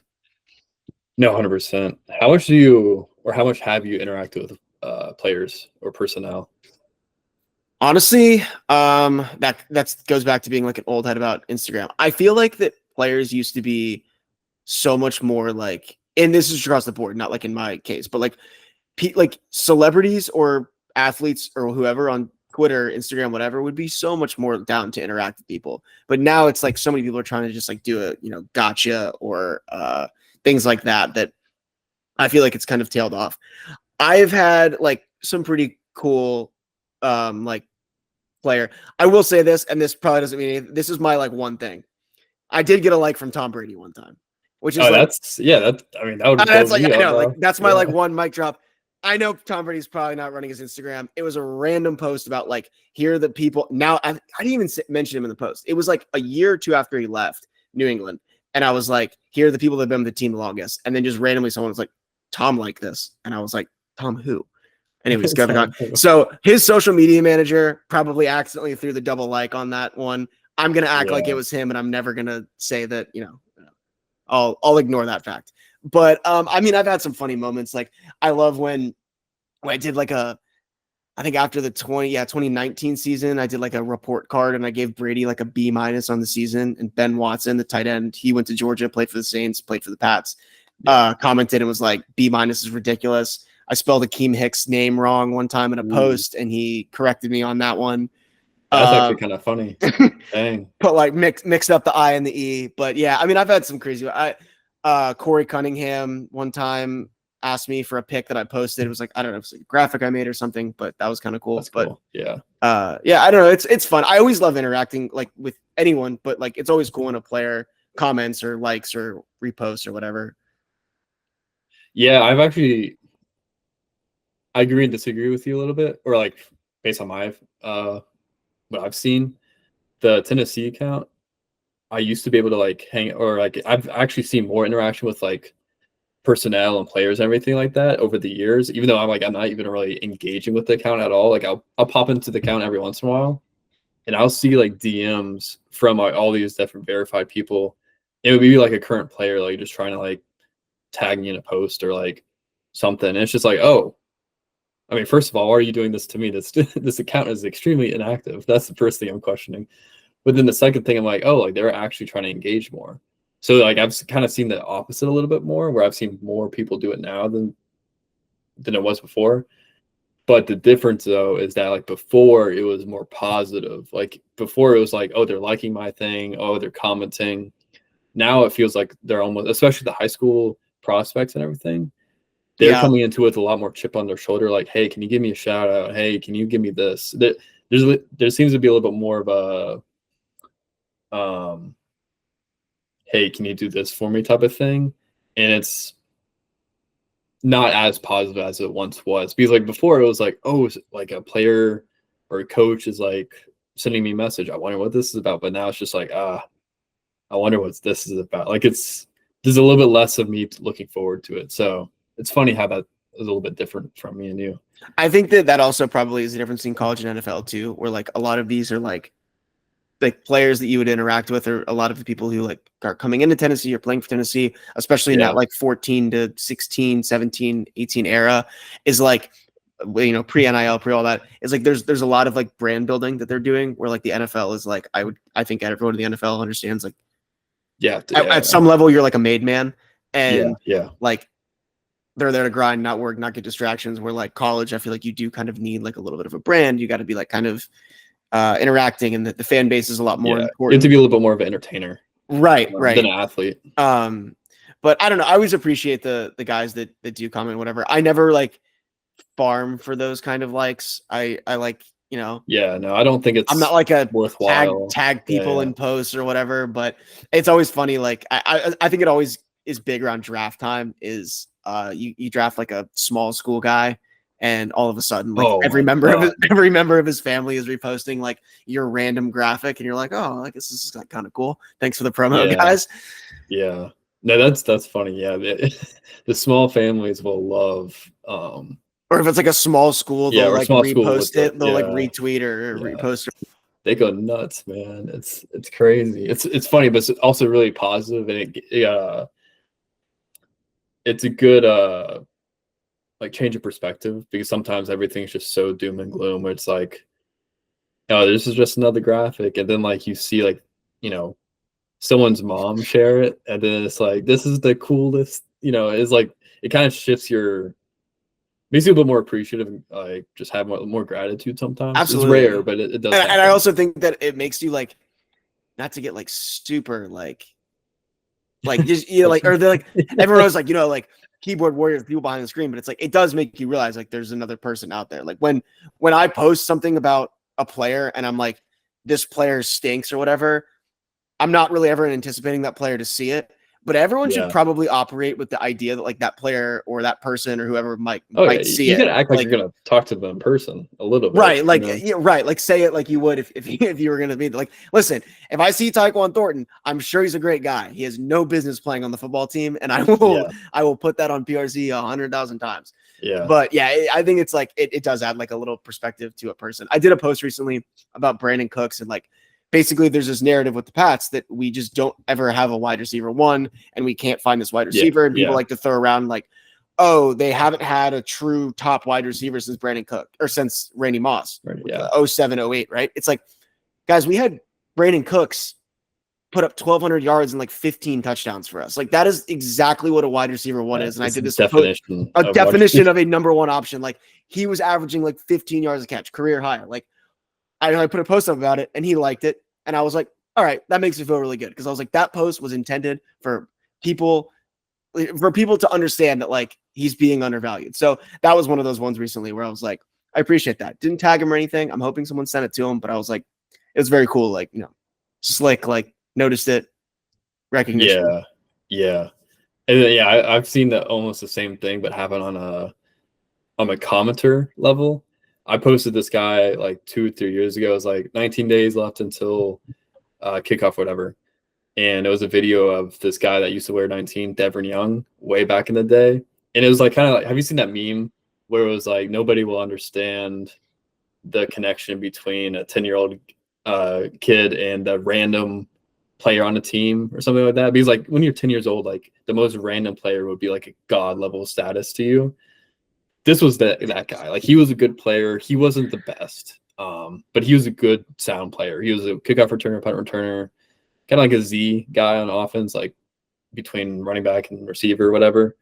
No, 100%. How much have you interacted with players or personnel? Honestly, that goes back to being like an old head about Instagram. I feel like that players used to be so much more like, and this is across the board, not like in my case, but like celebrities or athletes or whoever on Twitter, Instagram, whatever, would be so much more down to interact with people. But now it's like so many people are trying to just like do a, gotcha or things like that I feel like it's kind of tailed off. I've had like some pretty cool like player. I will say this, and this probably doesn't mean anything. This is my like one thing. I did get a like from Tom Brady one time, which is that would that's like, I know, like that's my like one mic drop. I know Tom Brady's probably not running his Instagram. It was a random post about like, here are the people. Now, I didn't even mention him in the post. It was like a year or two after he left New England. And I was like, here are the people that have been with the team the longest. And then just randomly someone was like, Tom like this. And I was like, Tom who? Anyways, got on. So his social media manager probably accidentally threw the double like on that one. I'm going to act like it was him. And I'm never going to say that, I'll ignore that fact. But I mean, I've had some funny moments. Like I love when I did like I think after the 2019 season, I did like a report card and I gave Brady like a B- on the season. And Ben Watson, the tight end, he went to Georgia, played for the Saints, played for the Pats, commented and was like, B- is ridiculous. I spelled Akeem Hicks' name wrong one time in a post and he corrected me on that one. That's actually kind of funny. Dang. But like mixed up the I and the E. But yeah, I mean, I've had some crazy. Corey Cunningham one time asked me for a pic that I posted. It was like, I don't know, if it's like a graphic I made or something, but that was kind of cool. That's but cool. Yeah, I don't know. It's fun. I always love interacting like with anyone, but like it's always cool when a player comments or likes or reposts or whatever. Yeah, I agree and disagree with you a little bit, or like based on my what I've seen. The Tennessee account, I used to be able to like hang, or like I've actually seen more interaction with like personnel and players and everything like that over the years, even though I'm not even really engaging with the account at all. Like I'll pop into the account every once in a while and I'll see like DMs from like all these different verified people. It would be like a current player, like just trying to like tag me in a post or like something. And it's just like, oh, I mean, first of all, why are you doing this to me? This account is extremely inactive. That's the first thing I'm questioning. But then the second thing, I'm like, oh, like they're actually trying to engage more. So like I've kind of seen the opposite a little bit more, where I've seen more people do it now than it was before. But the difference though is that like before it was more positive. Like before it was like, oh, they're liking my thing, oh, they're commenting. Now it feels like they're almost, especially the high school prospects and everything, they're Yeah. coming into it with a lot more chip on their shoulder. Like, hey, can you give me a shout out? Hey, can you give me this? There seems to be a little bit more of a hey, can you do this for me type of thing, and it's not as positive as it once was, because like before it was like, oh, like a player or a coach is like sending me a message, I wonder what this is about. But now it's just like, I wonder what this is about. Like there's a little bit less of me looking forward to it. So it's funny how that is a little bit different from me and you. I think that also probably is the difference in college and NFL too, where like a lot of these are like players that you would interact with, or a lot of the people who like are coming into Tennessee or playing for Tennessee, especially in that like 14 to 16, 17, 18 era, is like, you know, pre NIL, pre all that, is like there's a lot of like brand building that they're doing, where like the NFL is like, I think everyone in the NFL understands like, at some level you're like a made man, and like they're there to grind, not work, not get distractions. Where like college, I feel like you do kind of need like a little bit of a brand. You got to be like kind of interacting, and the fan base is a lot more important. You have to be a little bit more of an entertainer, right, than an athlete. But I don't know. I always appreciate the guys that do comment, whatever. I never like farm for those kind of likes. I like, you know. Yeah, no, I don't think it's. I'm not like a worthwhile tag people in posts or whatever. But it's always funny. Like I think it always is big around draft time. Is you draft like a small school guy, and all of a sudden, like every member of his family is reposting like your random graphic, and you're like, oh, I guess this is kind of cool. Thanks for the promo, guys. Yeah, no, that's funny. Yeah, the small families will love. Or if it's like a small school, they'll like repost it. They'll like retweet or repost it. They go nuts, man. It's crazy. It's funny, but it's also really positive, and it's a good like change of perspective, because sometimes everything's just so doom and gloom, where it's like, oh, this is just another graphic, and then like you see like, you know, someone's mom share it, and then it's like, this is the coolest, you know. It's like it kind of shifts makes you a bit more appreciative, like just have more gratitude sometimes. Absolutely. It's rare, but it does. And I also think that it makes you like, not to get like super like just, you know, like, or they're like, everyone was like, you know, like keyboard warriors, people behind the screen, but it's like, it does make you realize like there's another person out there. Like when I post something about a player and I'm like, this player stinks or whatever, I'm not really ever anticipating that player to see it. But everyone should probably operate with the idea that like that player or that person or whoever might see it. You gotta act like you're gonna talk to them in person a little bit, right? Like, right? Like, say it like you would if you were gonna be like, listen, if I see Tyquan Thornton, I'm sure he's a great guy. He has no business playing on the football team, and I will put that on PRC 100,000 times. Yeah, but I think it's like it does add like a little perspective to a person. I did a post recently about Brandon Cooks, and like, basically there's this narrative with the Pats that we just don't ever have a wide receiver one, and we can't find this wide receiver. And people like to throw around like, oh, they haven't had a true top wide receiver since Brandon Cook or since Randy Moss, 07, 08, right? It's like, guys, we had Brandon Cooks put up 1,200 yards and like 15 touchdowns for us. Like that is exactly what a wide receiver one is. And I did this definition of a number one option. Like he was averaging like 15 yards a catch, career high. Like I put a post up about it and he liked it. And I was like, all right, that makes me feel really good. Cause I was like, that post was intended for people to understand that like he's being undervalued. So that was one of those ones recently where I was like, I appreciate that. Didn't tag him or anything. I'm hoping someone sent it to him, but I was like, it was very cool. Like, you know, slick, like noticed it, recognition. Yeah. And then, I've seen that almost the same thing, but happen on a commenter level. I posted this guy like 2 or 3 years ago. It was like 19 days left until kickoff, whatever. And it was a video of this guy that used to wear 19, Devin Young, way back in the day. And it was like kind of like, have you seen that meme where it was like, nobody will understand the connection between a 10-year-old kid and a random player on the team or something like that? Because like when you're 10 years old, like the most random player would be like a god level status to you. This was that guy. Like he was a good player. He wasn't the best, but he was a good sound player. He was a kickoff returner, punt returner, kind of like a Z guy on offense. Like between running back and receiver or whatever.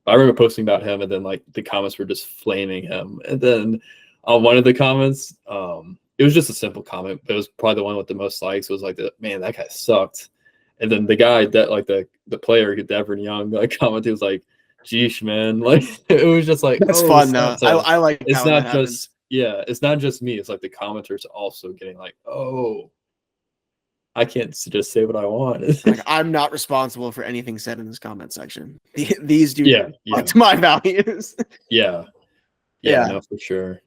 I remember posting about him, and then like the comments were just flaming him. And then on one of the comments, it was just a simple comment, but it was probably the one with the most likes. It was like, man, that guy sucked. And then the guy that like the player, Devin Young, like commented, was like, "Geesh, man!" Like it was just like, That's oh, fun though. I like it's how that not happens. just it's not just me. It's like the commenters also getting like, oh, I can't just say what I want. Like, I'm not responsible for anything said in this comment section. These do yeah, to my values. yeah, Yeah. no, for sure.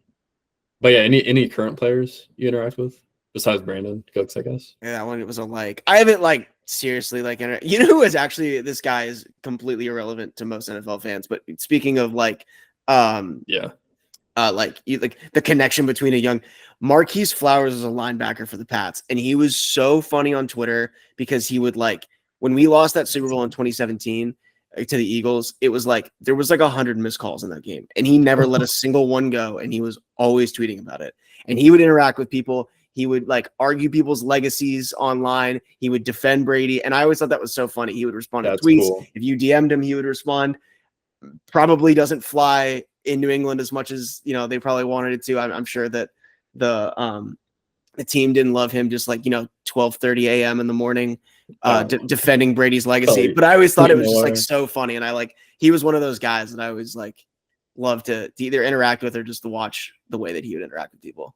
But yeah, any current players you interact with besides Brandon Cooks, I guess? Yeah, when it was a like, I haven't like seriously like, you know, who is actually, this guy is completely irrelevant to most NFL fans. But speaking of like, like the connection between a young Marquise Flowers is a linebacker for the Pats, and he was so funny on Twitter because he would like, when we lost that Super Bowl in 2017 to the Eagles, it was like there was like 100 missed calls in that game, and he never let a single one go, and he was always tweeting about it. And he would interact with people. He would like argue people's legacies online. He would defend Brady, and I always thought that was so funny. He would respond to tweets. Cool. If you DM'd him, he would respond. Probably doesn't fly in New England as much as, you know, they probably wanted it to. I'm sure that the team didn't love him just like, you know, 12:30 a.m. in the morning defending Brady's legacy. But I always thought it was just like so funny. And I like, he was one of those guys that I always like love to either interact with or just to watch the way that he would interact with people.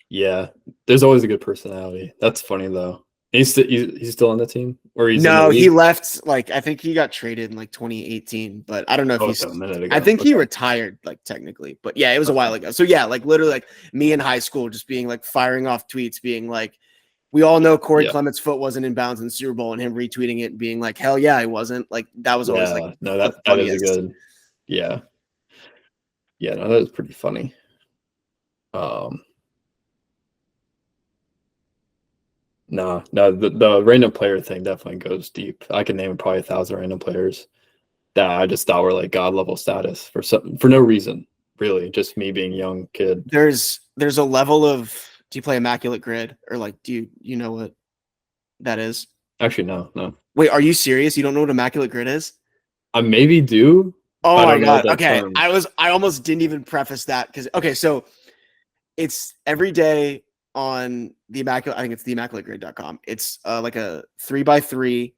Yeah, there's always a good personality. That's funny though. He's still on the team, or he's no, he left. Like, I think he got traded in like 2018, but I don't know if he's. I think he retired, like technically, but yeah, it was a while ago. So yeah, like literally, like me in high school, just being like firing off tweets, being like, we all know Corey Clement's foot wasn't in bounds in the Super Bowl, and him retweeting it and being like, hell yeah, I wasn't. Like that was always like no, that is a good. Yeah, no, that was pretty funny. No, the random player thing definitely goes deep. I can name probably 1,000 random players that I just thought were like God level status for no reason, really. Just me being a young kid. There's a level of, do you play Immaculate Grid, or like do you know what that is? Actually, no. Wait, are you serious? You don't know what Immaculate Grid is? I maybe do. Oh my God. Okay. Term. I almost didn't even preface that because so it's every day on the Immaculate, I think it's theimmaculatегrid.com. It's like a 3x3,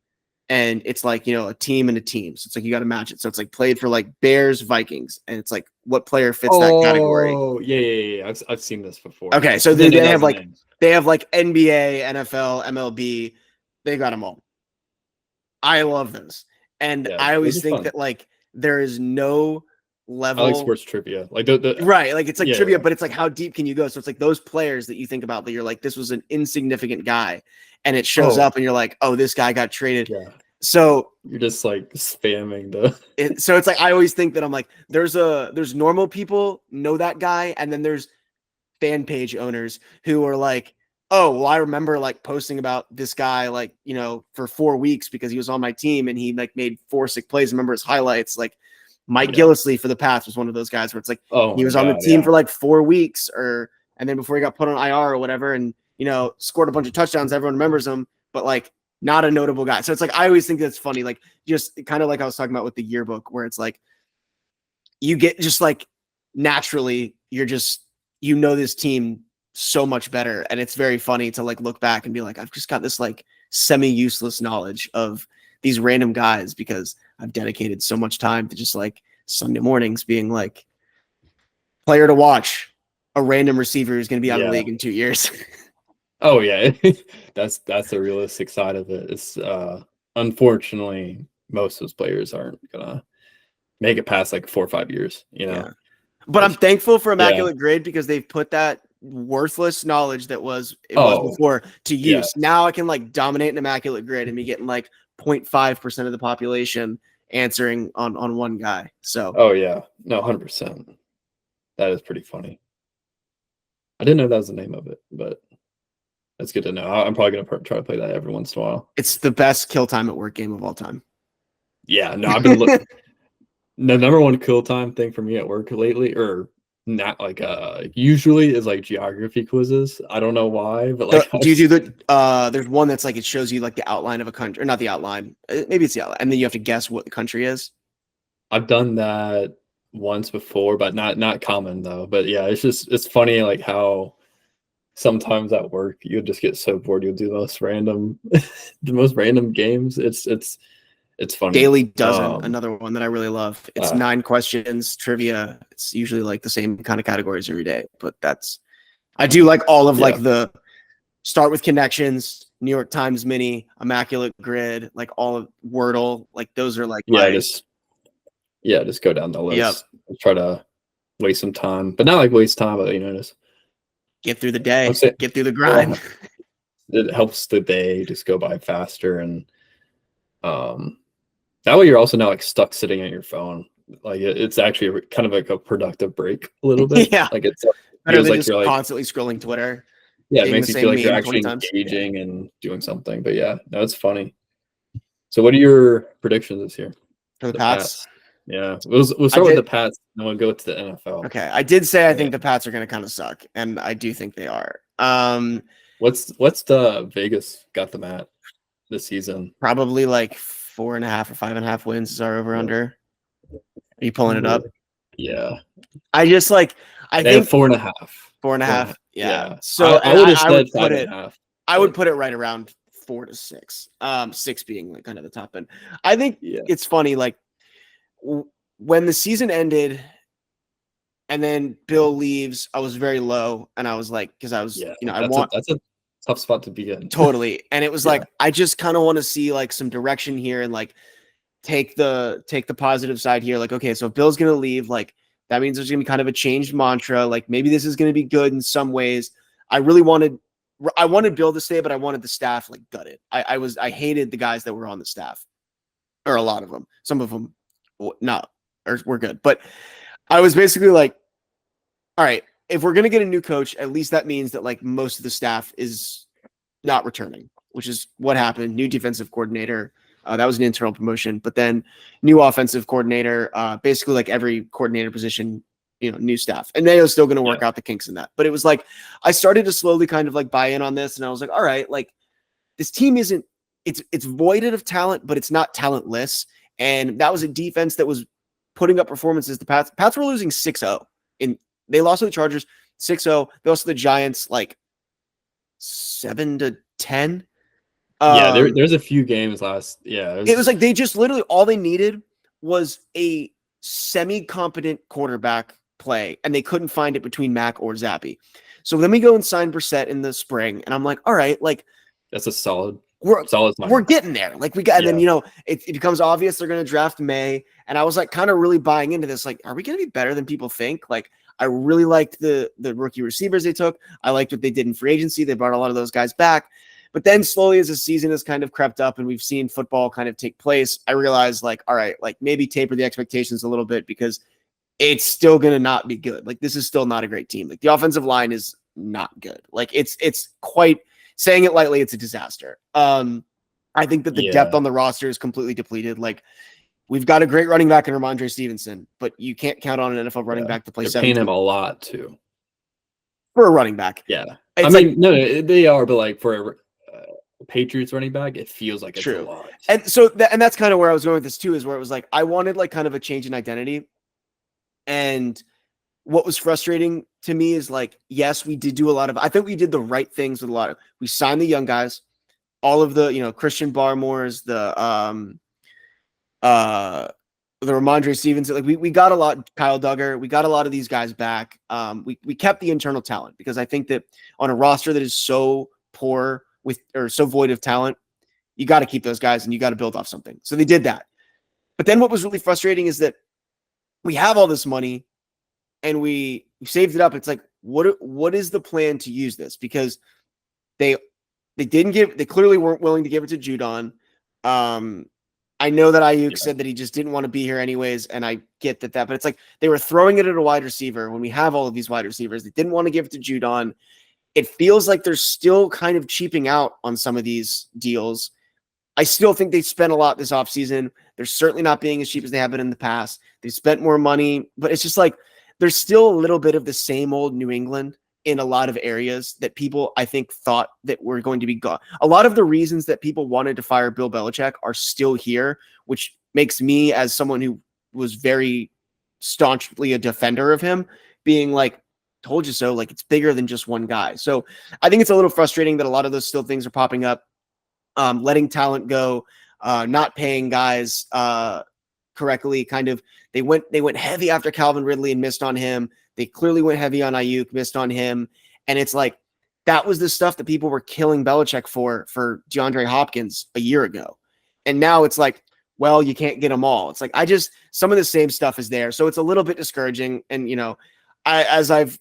and it's like, you know, a team and a team. So it's like you got to match it. So it's like played for like Bears, Vikings, and it's like what player fits that category. Oh, yeah. I've seen this before. Okay, so they have like NBA, NFL, MLB. They got them all. I love those. And I always think that like there is no level. I like sports trivia, like right, like it's like trivia, but it's like how deep can you go? So it's like those players that you think about that you're like, this was an insignificant guy, and it shows up, and you're like, oh, this guy got traded. Yeah. So you're just like spamming the. So it's like I always think that I'm like, there's normal people know that guy, and then there's fan page owners who are like, oh, well, I remember like posting about this guy, like, you know, for 4 weeks because he was on my team and he like made 4 sick plays. Remember his highlights, like. Mike Gillisley for the Pats was one of those guys where it's like he was on the team for like 4 weeks, and then before he got put on IR or whatever, and you know, scored a bunch of touchdowns. Everyone remembers him, but like not a notable guy. So it's like I always think that's funny, like just kind of like I was talking about with the yearbook, where it's like you get just like naturally you're just, you know, this team so much better, and it's very funny to like look back and be like, I've just got this like semi-useless knowledge of these random guys because I've dedicated so much time to just like Sunday mornings being like player to watch, a random receiver who's going to be out of the league in 2 years. Oh yeah. that's a realistic side of it. It's unfortunately most of those players aren't gonna make it past like 4 or 5 years, you know. But I'm thankful for Immaculate Grid because they've put that worthless knowledge that was before to use. Now I can like dominate an Immaculate Grid and be getting like 0.5% of the population answering on one guy. So no, 100%. That is pretty funny. I didn't know that was the name of it, but that's good to know. I'm probably gonna try to play that every once in a while. It's the best kill time at work game of all time. Yeah, no, I've been looking. The number one kill time thing for me at work lately, or not like usually is like geography quizzes. I don't know why, but like Do you do the there's one that's like it shows you like the outline of a country, or not the outline, maybe it's the outline, and then you have to guess what the country is. I've done that once before, but not common though. But yeah, it's funny like how sometimes at work you'll just get so bored you'll do the most random games. It's funny. Daily Dozen, another one that I really love. It's 9 questions, trivia. It's usually like the same kind of categories every day, but I do like all of like the start with connections, New York Times Mini, Immaculate Grid, like all of Wordle. Like those are like just go down the list. Yep. Try to waste some time, but not like waste time, but just get through the day, get through the grind. It helps the day just go by faster, and that way you're also not like stuck sitting at your phone. Like it's actually kind of like a productive break a little bit. Yeah, like it's better than just you're constantly scrolling Twitter. Yeah, it makes you feel like you're actually engaging and doing something. But yeah, no, it's funny. So what are your predictions this year for the Pats? Yeah, we'll start with the Pats, and we'll go to the NFL. Okay, I did say I think the Pats are going to kind of suck, and I do think they are. What's the Vegas got them at this season? Probably like 4.5 or 5.5 wins is our over under. Are you pulling it up? Yeah. I just like I they think 4.5. 4.5. Yeah. So I would have said 5.5. I would put it right around 4 to 6. 6 being like kind of the top end. I think it's funny, like when the season ended and then Bill leaves, I was very low, and I was like, because I was, that's a tough spot to be in. Totally. And it was like, I just kind of want to see like some direction here and like take the positive side here. Like, okay, so if Bill's going to leave, like that means there's going to be kind of a changed mantra. Like maybe this is going to be good in some ways. I wanted Bill to stay, but I wanted the staff like gutted. I hated the guys that were on the staff, or a lot of them. Some of them we're good. But I was basically like, all right, if we're going to get a new coach, at least that means that like most of the staff is not returning, which is what happened. New defensive coordinator. That was an internal promotion, but then new offensive coordinator, basically like every coordinator position, new staff, and they are still going to work out the kinks in that. But it was like, I started to slowly kind of like buy in on this, and I was like, all right, like this team it's voided of talent, but it's not talentless. And that was a defense that was putting up performances. The Pats were losing 6-0 they lost to the Chargers 6-0. They lost to the Giants like 7-10. There's a few games last. Yeah, it was like they just literally all they needed was a semi-competent quarterback play, and they couldn't find it between Mac or Zappy. So then we go and sign Brissett in the spring, and I'm like, all right, like that's a solid. We're getting there. Like we got, and then it becomes obvious they're going to draft May, and I was like kind of really buying into this. Like, are we going to be better than people think? Like, I really liked the rookie receivers they took. I liked what they did in free agency. They brought a lot of those guys back. But then slowly as the season has kind of crept up and we've seen football kind of take place, I realized like, all right, like maybe taper the expectations a little bit, because it's still going to not be good. Like this is still not a great team. Like the offensive line is not good. Like it's quite, saying it lightly, it's a disaster. I think that the depth on the roster is completely depleted. Like we've got a great running back in Ramondre Stevenson, but you can't count on an NFL running back to play. They're paying him a lot too for a running back. Yeah, I mean, no, they are, but like for a Patriots running back, it feels like it's a lot. And so, and that's kind of where I was going with this too, is where it was like I wanted like kind of a change in identity. And what was frustrating to me is like, yes, we did do a lot of, I think we did the right things with we signed the young guys, all of the, Christian Barmore's, the Ramondre Stevenson, like we got a lot, Kyle Duggar, we got a lot of these guys back. We kept the internal talent, because I think that on a roster that is so poor or so void of talent, you got to keep those guys and you got to build off something. So they did that. But then what was really frustrating is that we have all this money and we saved it up. It's like, what is the plan to use this? Because they clearly weren't willing to give it to Judon. I know that Ayuk said that he just didn't want to be here anyways, and I get that, but it's like they were throwing it at a wide receiver when we have all of these wide receivers. They didn't want to give it to Judon. It feels like they're still kind of cheaping out on some of these deals. I still think they spent a lot this offseason. They're certainly not being as cheap as they have been in the past. They spent more money, but it's just like there's still a little bit of the same old New England in a lot of areas that people, I think, thought that were going to be gone. A lot of the reasons that people wanted to fire Bill Belichick are still here, which makes me, as someone who was very staunchly a defender of him, being like, told you so, like it's bigger than just one guy. So I think it's a little frustrating that a lot of those still things are popping up, letting talent go, not paying guys correctly. Kind of they went heavy after Calvin Ridley and missed on him. They clearly went heavy on Ayuk, missed on him. And it's like, that was the stuff that people were killing Belichick for DeAndre Hopkins a year ago. And now it's like, well, you can't get them all. It's like, some of the same stuff is there. So it's a little bit discouraging. And,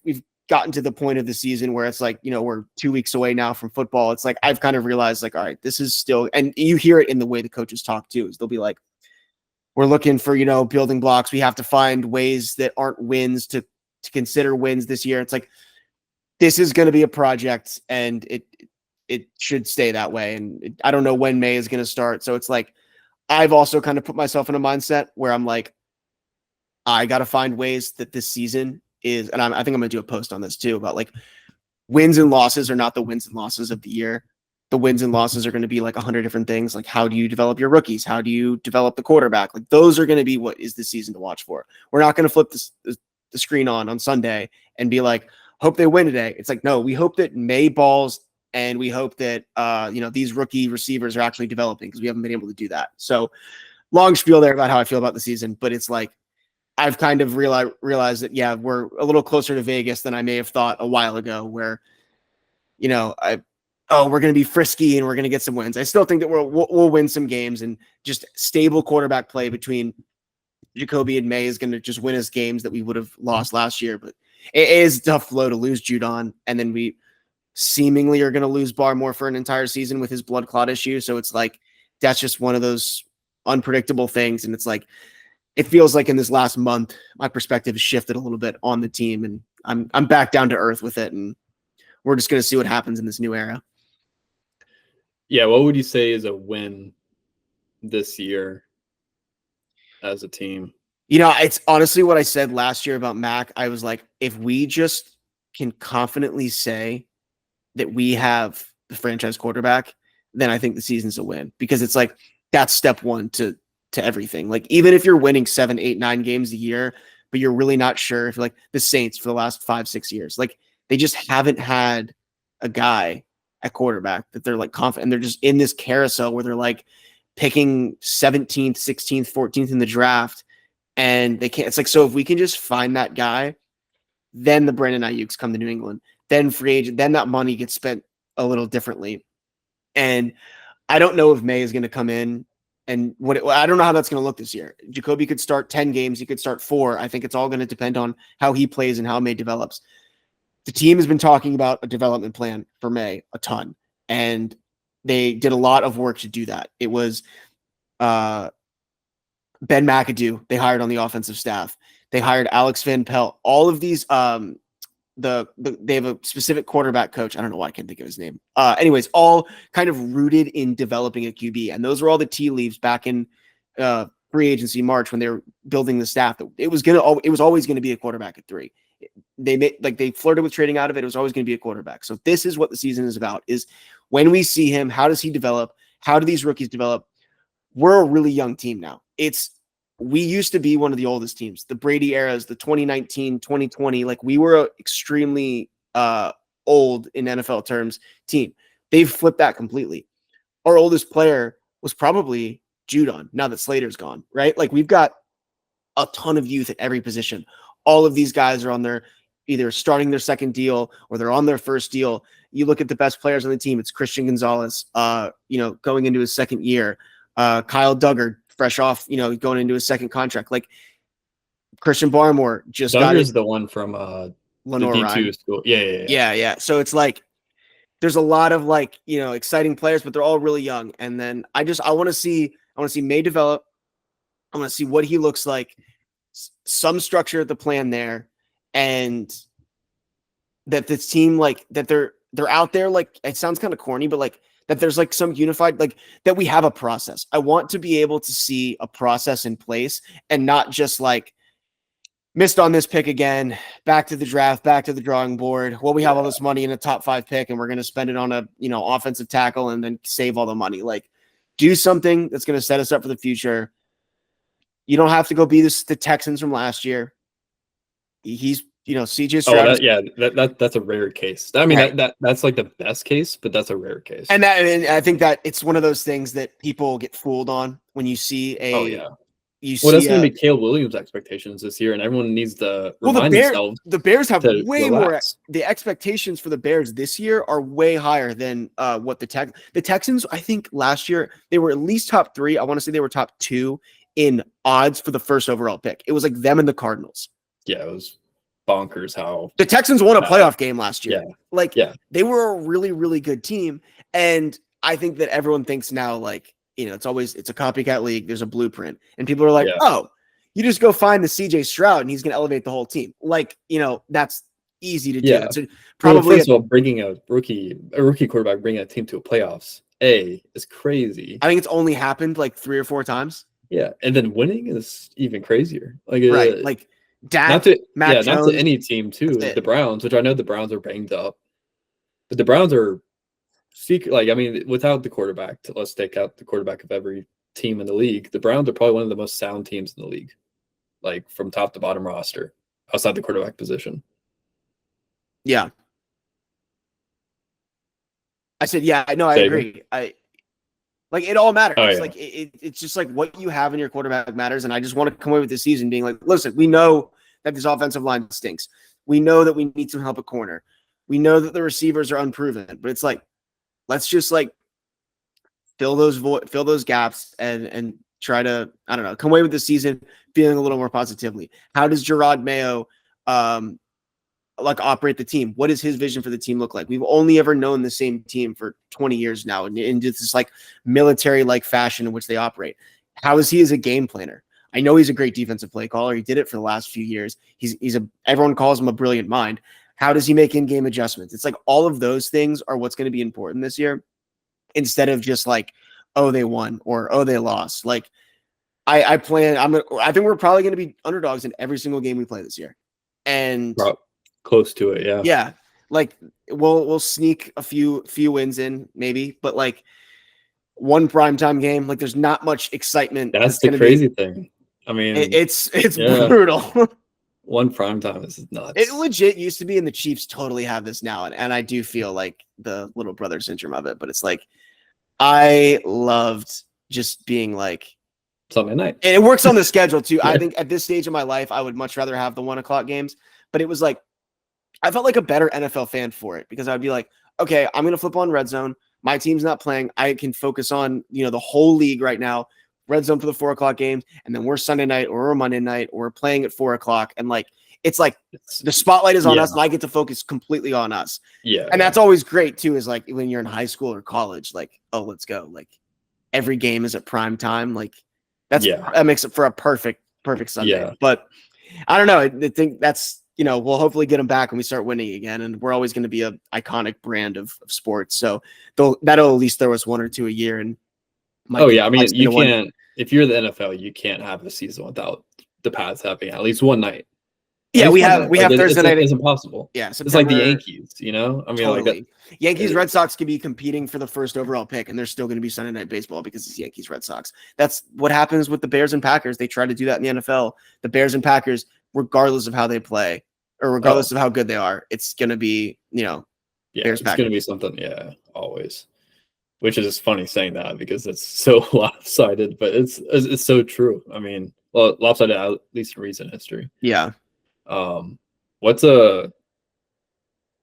we've gotten to the point of the season where it's like, we're 2 weeks away now from football. It's like, I've kind of realized like, all right, this is still, and you hear it in the way the coaches talk too, is they'll be like, we're looking for, building blocks. We have to find ways that aren't wins to consider wins this year. It's like, this is going to be a project and it should stay that way. And I don't know when May is going to start. So it's like, I've also kind of put myself in a mindset where I'm like, I got to find ways that this season is, and I think I'm going to do a post on this too, about like wins and losses are not the wins and losses of the year. The wins and losses are going to be like 100 different things. Like, how do you develop your rookies? How do you develop the quarterback? Like, those are going to be what is the season to watch for. We're not going to flip the screen on Sunday and be like, hope they win today. It's like, no, we hope that May balls, and we hope that, these rookie receivers are actually developing, because we haven't been able to do that. So long spiel there about how I feel about the season, but it's like, I've kind of realized that, yeah, we're a little closer to Vegas than I may have thought a while ago, where, we're going to be frisky and we're going to get some wins. I still think that we'll win some games, and just stable quarterback play between Jacoby and May is going to just win us games that we would have lost last year. But it is a tough blow to lose Judon, and then we seemingly are going to lose Barmore for an entire season with his blood clot issue. So it's like, that's just one of those unpredictable things. And it's like, it feels like in this last month, my perspective has shifted a little bit on the team, and I'm back down to earth with it. And we're just going to see what happens in this new era. Yeah. What would you say is a win this year as a team? It's honestly what I said last year about Mac. I was like, if we just can confidently say that we have the franchise quarterback, then I think the season's a win, because it's like, that's step one to everything. Like, even if you're winning 7, 8, 9 games a year, but you're really not sure, if like the Saints for the last 5, 6 years, like they just haven't had a guy at quarterback that they're like confident. And they're just in this carousel where they're like picking 17th, 16th, 14th in the draft, and they can't. It's like, so if we can just find that guy, then the Brandon Ayuk's come to New England, then free agent, then that money gets spent a little differently. And I don't know if May is going to come in, and I don't know how that's going to look this year. Jacoby could start 10 games. He could start 4. I think it's all going to depend on how he plays and how May develops. The team has been talking about a development plan for May a ton, and they did a lot of work to do that. It was Ben McAdoo they hired on the offensive staff. They hired Alex Van Pelt. All of these, they have a specific quarterback coach. I don't know why I can't think of his name. Anyways, all kind of rooted in developing a QB, and those were all the tea leaves back in free agency March when they were building the staff. It was always going to be a quarterback at 3. They flirted with trading out of it. It was always going to be a quarterback. So this is what the season is about: is when we see him, how does he develop? How do these rookies develop? We're a really young team now. We used to be one of the oldest teams, the Brady eras, the 2019, 2020. Like, we were a extremely old in NFL terms team. They've flipped that completely. Our oldest player was probably Judon, now that Slater's gone, right? Like, we've got a ton of youth at every position. All of these guys are on their either starting their second deal or they're on their first deal. You look at the best players on the team. It's Christian Gonzalez, going into his second year. Kyle Duggar, fresh off, going into his second contract. Like, Christian Barmore just Duggar's the one from Lenore the D2 Ryan. school. Yeah. So it's like, there's a lot of exciting players, but they're all really young. And then I want to see May develop. I want to see what he looks like, some structure of the plan there, and that this team, like, that they're out there. Like, it sounds kind of corny, but like, that there's like some unified, like, that we have a process. I want to be able to see a process in place, and not just like missed on this pick again. Back to the draft, back to the drawing board. Well, we have all this money in a top 5 pick, and we're going to spend it on a offensive tackle and then save all the money. Like, do something that's going to set us up for the future. You don't have to go be the Texans from last year. He's CJ Stroud. That's a rare case. I mean, Right. that's like the best case, but that's a rare case. And I think that it's one of those things that people get fooled on when you see that's going to be Caleb Williams' expectations this year, and everyone needs to remind themselves. The Bears have way relax. more. The expectations for the Bears this year are way higher than what the Texans. I think last year they were at least top 3. I want to say they were top 2 in odds for the first overall pick. It was like them and the Cardinals. Yeah, it was bonkers how the Texans won a playoff game last year. Yeah. They were a really, really good team. And I think that everyone thinks now, like, it's a copycat league. There's a blueprint. And people are like, oh, you just go find the CJ Stroud and he's going to elevate the whole team. Like, that's easy to do. Yeah. So probably first of all, bringing a rookie quarterback, bringing a team to a playoffs, is crazy. I think it's only happened like 3 or 4 times. Yeah. And then winning is even crazier. Like, right. Like, Dak, not to Jones, any team too. The Browns, which I know the Browns are banged up, but the Browns are without the quarterback. Let's take out the quarterback of every team in the league. The Browns are probably one of the most sound teams in the league, like from top to bottom roster, outside the quarterback position. Yeah, I said, yeah, I know, I agree. It all matters. Oh, yeah. Like it's just like what you have in your quarterback matters. And I just want to come away with this season being like, listen, we know that this offensive line stinks. We know that we need some help at corner. We know that the receivers are unproven, but it's like, let's just like fill those gaps and try to, I don't know, come away with the season feeling a little more positively. How does Gerard Mayo operate the team? What does his vision for the team look like? We've only ever known the same team for 20 years now, and in this like military-like fashion in which they operate. How is he as a game planner? I know he's a great defensive play caller. He did it for the last few years. Everyone calls him a brilliant mind. How does he make in-game adjustments? It's like all of those things are what's going to be important this year, instead of just like, oh, they won or oh, they lost. Like I think we're probably going to be underdogs in every single game we play this year, and close to it. Yeah. Yeah. Like we'll sneak a few wins in maybe, but like one primetime game, like there's not much excitement. That's the crazy thing. I mean, it's brutal. One primetime is nuts. It legit used to be, and the Chiefs totally have this now. And I do feel like the little brother syndrome of it, but it's like, I loved just being like Sunday night. And it works on the schedule too. I think at this stage of my life, I would much rather have the 1:00 games, but it was like, I felt like a better NFL fan for it, because I'd be like, okay, I'm going to flip on Red Zone. My team's not playing. I can focus on, the whole league right now. Red Zone for the 4:00 games. And then we're Sunday night or we're Monday night or we're playing at 4:00. And like, it's like the spotlight is on us and I get to focus completely on us. Yeah. And that's always great too, is like when you're in high school or college, like, oh, let's go. Like every game is at prime time. Like that makes it for a perfect Sunday. Yeah. But I don't know. I think that's, we'll hopefully get them back when we start winning again. And we're always going to be an iconic brand of sports. So that'll at least throw us 1 or 2 a year. And I mean, you can't, if you're the NFL, you can't have a season without the Pats having at least one night. Yeah, we have Thursday night. It's impossible. Yeah, it's like the Yankees, I mean, totally. Yankees, Red Sox could be competing for the first overall pick, and there's still going to be Sunday Night Baseball because it's Yankees, Red Sox. That's what happens with the Bears and Packers. They try to do that in the NFL. The Bears and Packers, regardless of how they play or regardless of how good they are, it's going to be, Bears, it's going to be something. Yeah, always. Which is funny saying that because it's so lopsided, but it's so true. I mean, well, lopsided at least in recent history. Yeah. So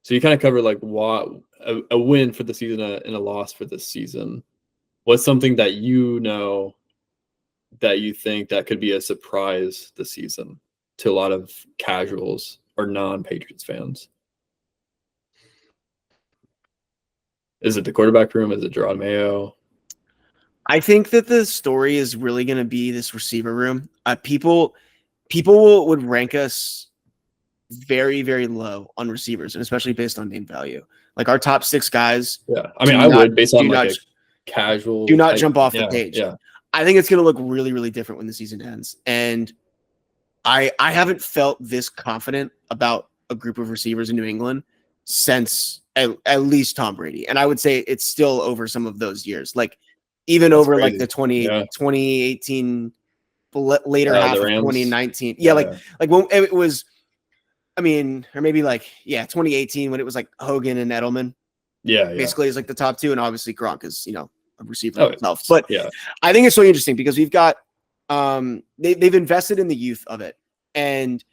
you kind of covered like what a win for the season and a loss for this season. What's something that that you think that could be a surprise this season to a lot of casuals or non-Patriots fans? Is it the quarterback room? Is it Gerard Mayo? I think that the story is really going to be this receiver room. People would rank us very, very low on receivers, and especially based on name value. Like our top 6 guys. Yeah, I mean, I would based on like a casual. Do not jump off the page. Yeah, I think it's going to look really, really different when the season ends. And I haven't felt this confident about a group of receivers in New England since at least Tom Brady. And I would say it's still over some of those years. Like even That's over like crazy. the Yeah. 2018 later half The of Rams. 2019. Yeah, like when it was, I mean, or maybe like 2018 when it was like Hogan and Edelman. Yeah. Basically is like the top two, and obviously Gronk is, a receiver Oh, himself. But yeah. I think it's so interesting because we've got they've invested in the youth of it. And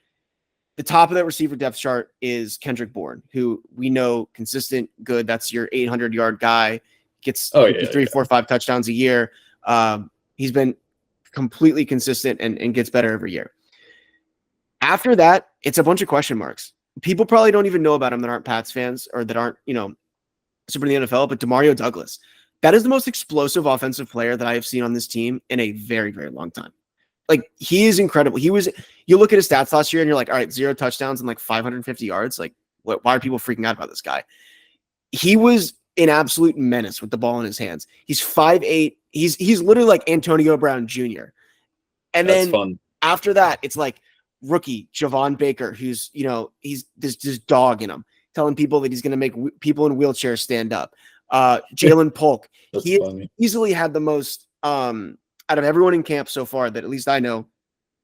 the top of that receiver depth chart is Kendrick Bourne, who we know consistent, good. That's your 800-yard guy, gets 3, 4, 5 touchdowns a year. He's been completely consistent and gets better every year. After that, it's a bunch of question marks. People probably don't even know about him that aren't Pats fans or that aren't, super in the NFL, but Demario Douglas, that is the most explosive offensive player that I have seen on this team in a very, very long time. Like, he is incredible. You look at his stats last year and you're like, all right, 0 touchdowns and like 550 yards. Like, why are people freaking out about this guy? He was an absolute menace with the ball in his hands. He's 5'8". He's literally like Antonio Brown Jr. And That's then fun. After that, it's like rookie Javon Baker, who's, he's this dog in him, telling people that he's going to make people in wheelchairs stand up. Jalen Polk, he easily had the most out of everyone in camp so far that at least I know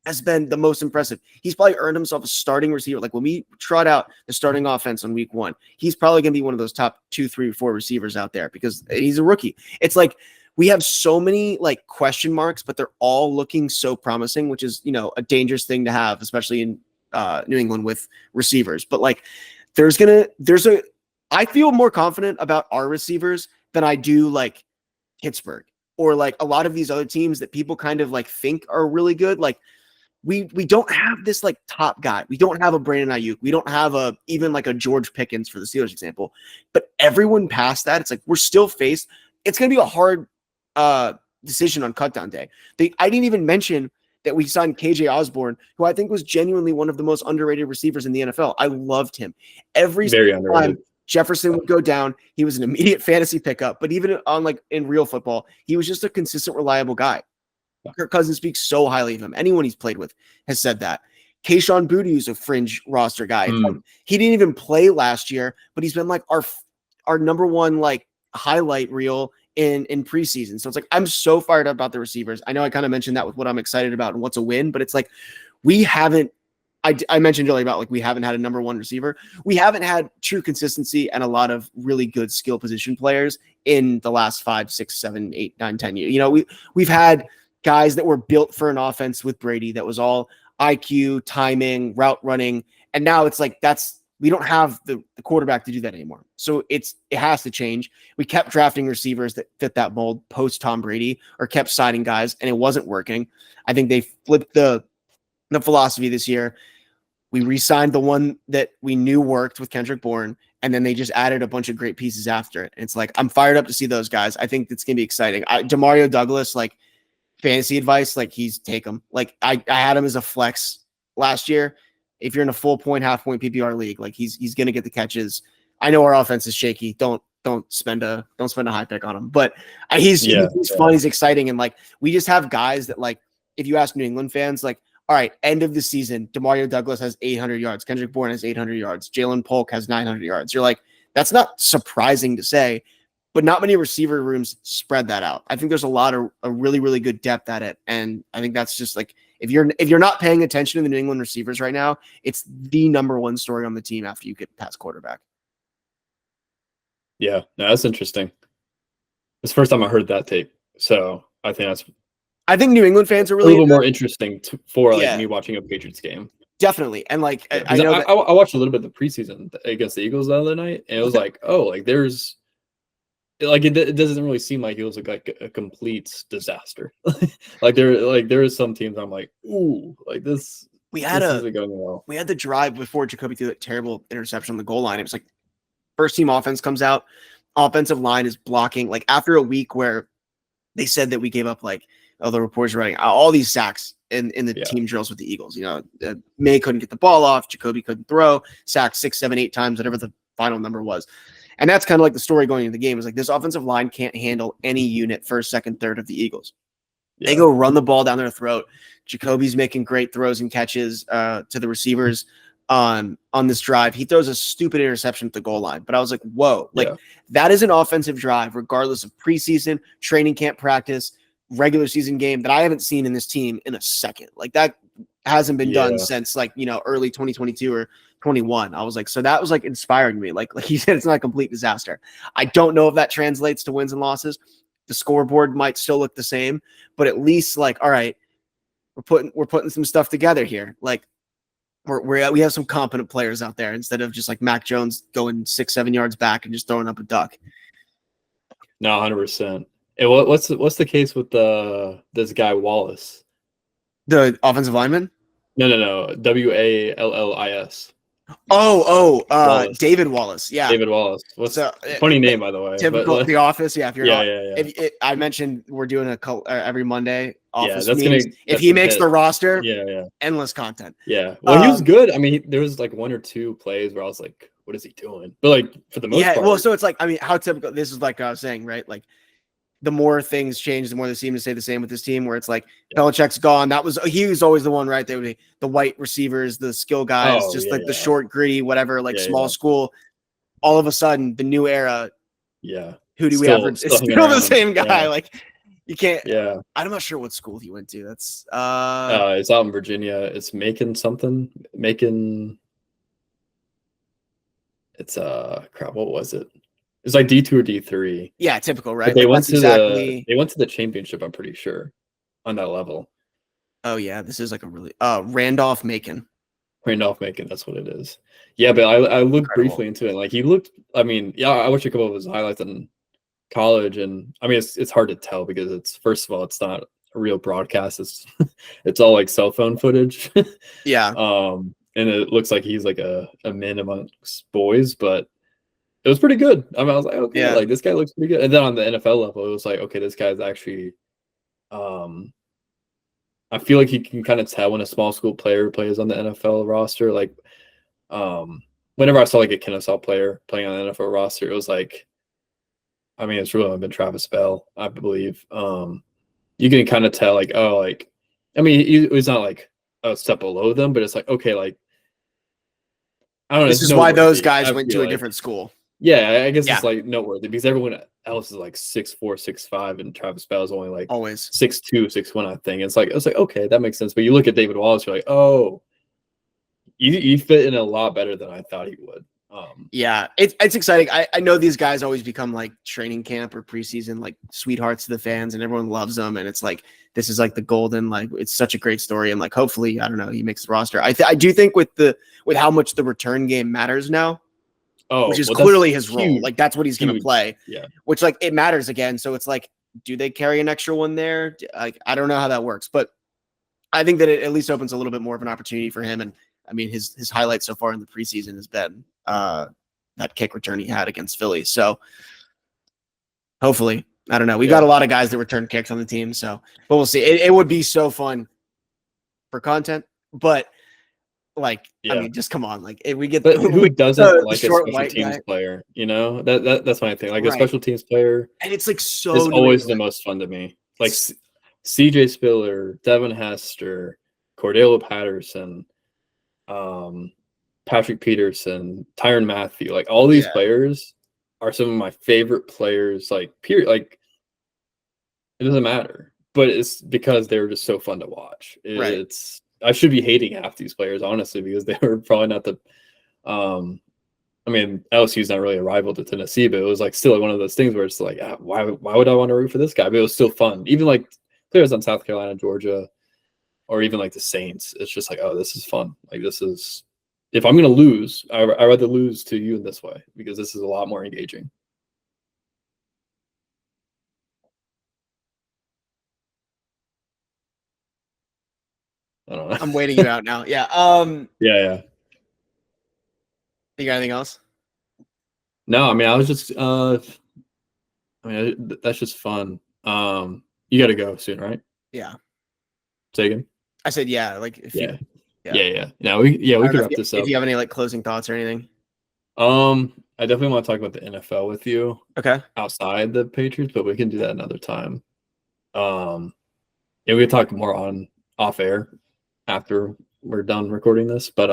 has been the most impressive. He's probably earned himself a starting receiver. Like when we trot out the starting offense on week 1, he's probably going to be one of those top 2, 3, 4 receivers out there because he's a rookie. It's like we have so many like question marks, but they're all looking so promising, which is, a dangerous thing to have, especially in New England with receivers. But like I feel more confident about our receivers than I do like Pittsburgh or like a lot of these other teams that people kind of like think are really good. Like we don't have this like top guy. We don't have a Brandon Ayuk. We don't have even like a George Pickens for the Steelers example, but everyone past that, it's like, we're still faced. It's going to be a hard decision on cutdown day. I didn't even mention that we signed KJ Osborne, who I think was genuinely one of the most underrated receivers in the NFL. I loved him. Every time Jefferson would go down, he was an immediate fantasy pickup. But even on like in real football, he was just a consistent, reliable guy. Kirk Cousins speaks so highly of him. Anyone he's played with has said that. Kayshon Boutte is a fringe roster guy. Like, he didn't even play last year, but he's been like our number one like highlight reel in preseason. So it's like, I'm so fired up about the receivers. I know I kind of mentioned that with what I'm excited about and what's a win, but it's like, we haven't, I mentioned earlier about like, we haven't had a number one receiver. We haven't had true consistency and a lot of really good skill position players in the last 5, 6, 7, 8, 9, 10 years. We've had guys that were built for an offense with Brady that was all IQ, timing, route running. And now it's like, we don't have the quarterback to do that anymore. So it has to change. We kept drafting receivers that fit that mold post Tom Brady, or kept signing guys, and it wasn't working. I think they flipped the philosophy this year. We re-signed the one that we knew worked with Kendrick Bourne, and then they just added a bunch of great pieces after it. And it's like, I'm fired up to see those guys. I think it's going to be exciting. Demario Douglas, like, fantasy advice, like, take him. Like, I had him as a flex last year. If you're in a full point, half point PPR league, like, he's going to get the catches. I know our offense is shaky. Don't spend a high pick on him, but he's fun. He's exciting. And like, we just have guys that, like, if you ask New England fans, like, all right, end of the season, Demario Douglas has 800 yards. Kendrick Bourne has 800 yards. Jalen Polk has 900 yards. You're like, that's not surprising to say, but not many receiver rooms spread that out. I think there's a lot of a really, really good depth at it. And I think that's just like, if you're not paying attention to the New England receivers right now, it's the number one story on the team after you get past quarterback. Yeah, no, that's interesting. It's the first time I heard that tape. So I think New England fans are really a little more interesting for me watching a Patriots game. Definitely. And like, I know I watched a little bit of the preseason against the Eagles the other night, and it was like, oh, like there's like, it doesn't really seem like it was like a complete disaster. like there is some teams I'm like, ooh, like this. Isn't going well. We had the drive before Jacoby threw that terrible interception on the goal line. It was like, first team offense comes out, offensive line is blocking. Like, after a week where they said that we gave up, like, the reports are writing all these sacks in the team drills with the Eagles. May couldn't get the ball off, Jacoby couldn't throw, sacked 6, 7, 8 times, whatever the final number was. And that's kind of like the story going into the game, is like, this offensive line can't handle any unit first, second, third of the Eagles. They go run the ball down their throat. Jacoby's making great throws and catches to the receivers on this drive. He throws a stupid interception at the goal line, but I was like, whoa, like that is an offensive drive, regardless of preseason, training camp practice, regular season game, that I haven't seen in this team in a second. Like that hasn't been done since like, early 2022 or 21. I was like, so that was like inspiring me. Like he said, it's not a complete disaster. I don't know if that translates to wins and losses. The scoreboard might still look the same, but at least like, all right, we're putting some stuff together here. Like we have some competent players out there instead of just like Mac Jones going 6-7 yards back and just throwing up a duck. No, 100%. And what's the case with this guy Wallace? The offensive lineman? No. Wallis. David Wallace. Yeah. David Wallace. What's a funny name, by the way. Typical The Office. Yeah. If you're I not, mentioned we're doing every Monday Office that's meetings. If he makes the roster, endless content. Yeah. Well, he was good. I mean, there was like one or two plays where I was like, what is he doing? But like for the most part. Well, so it's like, I mean, how typical this is, like I was saying, right? Like the more things change, the more they seem to stay the same with this team, where it's like Belichick's gone. He was always the one, right? They would be the white receivers, the skill guys, the short, gritty, whatever, like small school. All of a sudden, the new era. Yeah. Who do we have? It's still the same guy. Yeah. Like you can't. Yeah. I'm not sure what school he went to. That's it's out in Virginia. It's Macon something. Macon. It's crap. What was it? It's like D2 or D3. Yeah, typical, right? But they went to the championship, I'm pretty sure, on that level. Oh yeah, this is like a really Randolph Macon. Randolph Macon, that's what it is. Yeah, but I looked briefly into it. Like he looked. I mean, I watched a couple of his highlights in college, and I mean, it's hard to tell because it's, first of all, it's not a real broadcast. It's all like cell phone footage. Yeah. And it looks like he's like a man amongst boys, but it was pretty good. I mean, I was like, okay, like this guy looks pretty good. And then on the NFL level, it was like, okay, this guy's actually, I feel like he can kind of tell when a small school player plays on the NFL roster. Like, whenever I saw like a Kennesaw player playing on the NFL roster, it was like, I mean, it's really been Travis Bell, I believe. You can kind of tell, like, oh, like, I mean, he's not like a step below them, but it's like, okay, like, I don't know. This is why those guys went to a different school. Yeah, I guess it's like noteworthy because everyone else is like 6'4", 6'5", and Travis Bell is only like always 6'2", 6'1", I think. It's like okay, that makes sense. But you look at David Wallace, you're like, oh, you fit in a lot better than I thought he would. Yeah, it's exciting. I know these guys always become like training camp or preseason like sweethearts to the fans, and everyone loves them. And it's like this is like the golden, like it's such a great story. And like hopefully, I don't know, he makes the roster. I do think with how much the return game matters now. Which is clearly his role. Like that's what he's going to play. Yeah. Which like it matters again. So it's like, do they carry an extra one there? Like I don't know how that works, but I think that it at least opens a little bit more of an opportunity for him. And I mean, his highlight so far in the preseason has been that kick return he had against Philly. So hopefully, I don't know. We got a lot of guys that return kicks on the team. So, but we'll see. It would be so fun for content, but. Like, I mean, just come on. Like, if we get who doesn't like a special teams player? You know, that's my thing. Like a special teams player, and it's like so. It's always the most fun to me. Like C.J. Spiller, Devin Hester, Cordell Patterson, Patrick Peterson, Tyrann Mathieu. Like all these players are some of my favorite players. Like period. Like it doesn't matter, but it's because they're just so fun to watch. It's. I should be hating half these players, honestly, because they were probably not the I mean, LSU's not really a rival to Tennessee, but it was like still like one of those things where it's like, why would I want to root for this guy? But it was still fun. Even like players on South Carolina, Georgia, or even like the Saints. It's just like, oh, this is fun. Like this is, if I'm gonna lose, I'd rather lose to you in this way because this is a lot more engaging. I don't know. I'm waiting you out now. Yeah. Yeah. You got anything else? No, I mean, I was just that's just fun. You got to go soon, right? Yeah. Say again? I said yeah, like if yeah. No, we could wrap this up. If you have any like closing thoughts or anything. I definitely want to talk about the NFL with you. Okay. Outside the Patriots, but we can do that another time. Yeah, we could talk more on off air after we're done recording this. But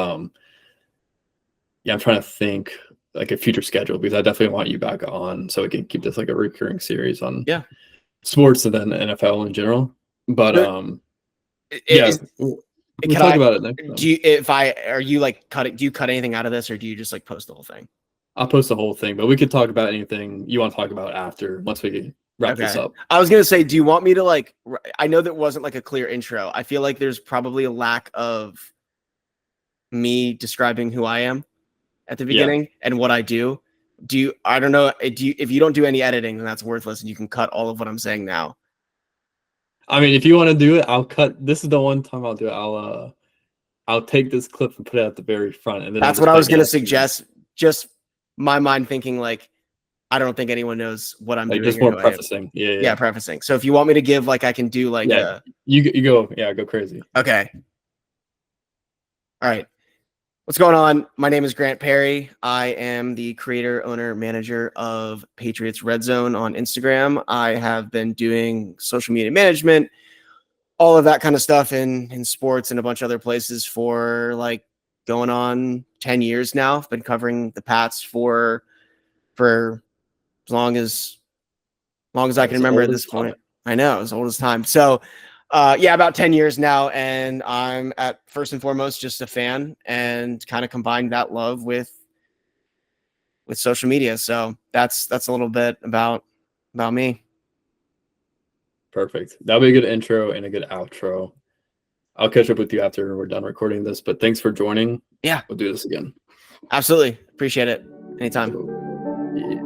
yeah, I'm trying to think like a future schedule because I definitely want you back on so we can keep this like a recurring series on Yeah. sports and then the NFL in general. But yeah, we'll Can talk I about it next do time. you if I are you like cutting do you cut anything out of this or do you just like post the whole thing? I'll post the whole thing, but we could talk about anything you want to talk about after once we wrap this Okay. up. I was gonna say, do you want me to like I know that wasn't like a clear intro. I feel like there's probably a lack of me describing who I am at the beginning and what I do. Do you I don't know, do you if you don't do any editing, then that's worthless and you can cut all of what I'm saying now. I mean, if you want to do it, I'll cut. This is the one time I'll do it. I'll take this clip and put it at the very front, and then That's what I was gonna suggest. Just my mind thinking like I don't think anyone knows what I'm like doing. just more prefacing. Yeah, prefacing. So if you want me to give like I can do like you go go crazy. Okay. All right. What's going on? My name is Grant Parry. I am the creator, owner, manager of Patriots Red Zone on Instagram. I have been doing social media management, all of that kind of stuff in sports and a bunch of other places for like going on 10 years now. I've been covering the Pats for as long as I can remember at this point. I know, as old as time. So yeah, about 10 years now. And I'm at first and foremost just a fan and kind of combined that love with social media. So that's a little bit about me. Perfect. That'll be a good intro and a good outro. I'll catch up with you after we're done recording this, but thanks for joining. Yeah. We'll do this again. Absolutely. Appreciate it. Anytime. Yeah.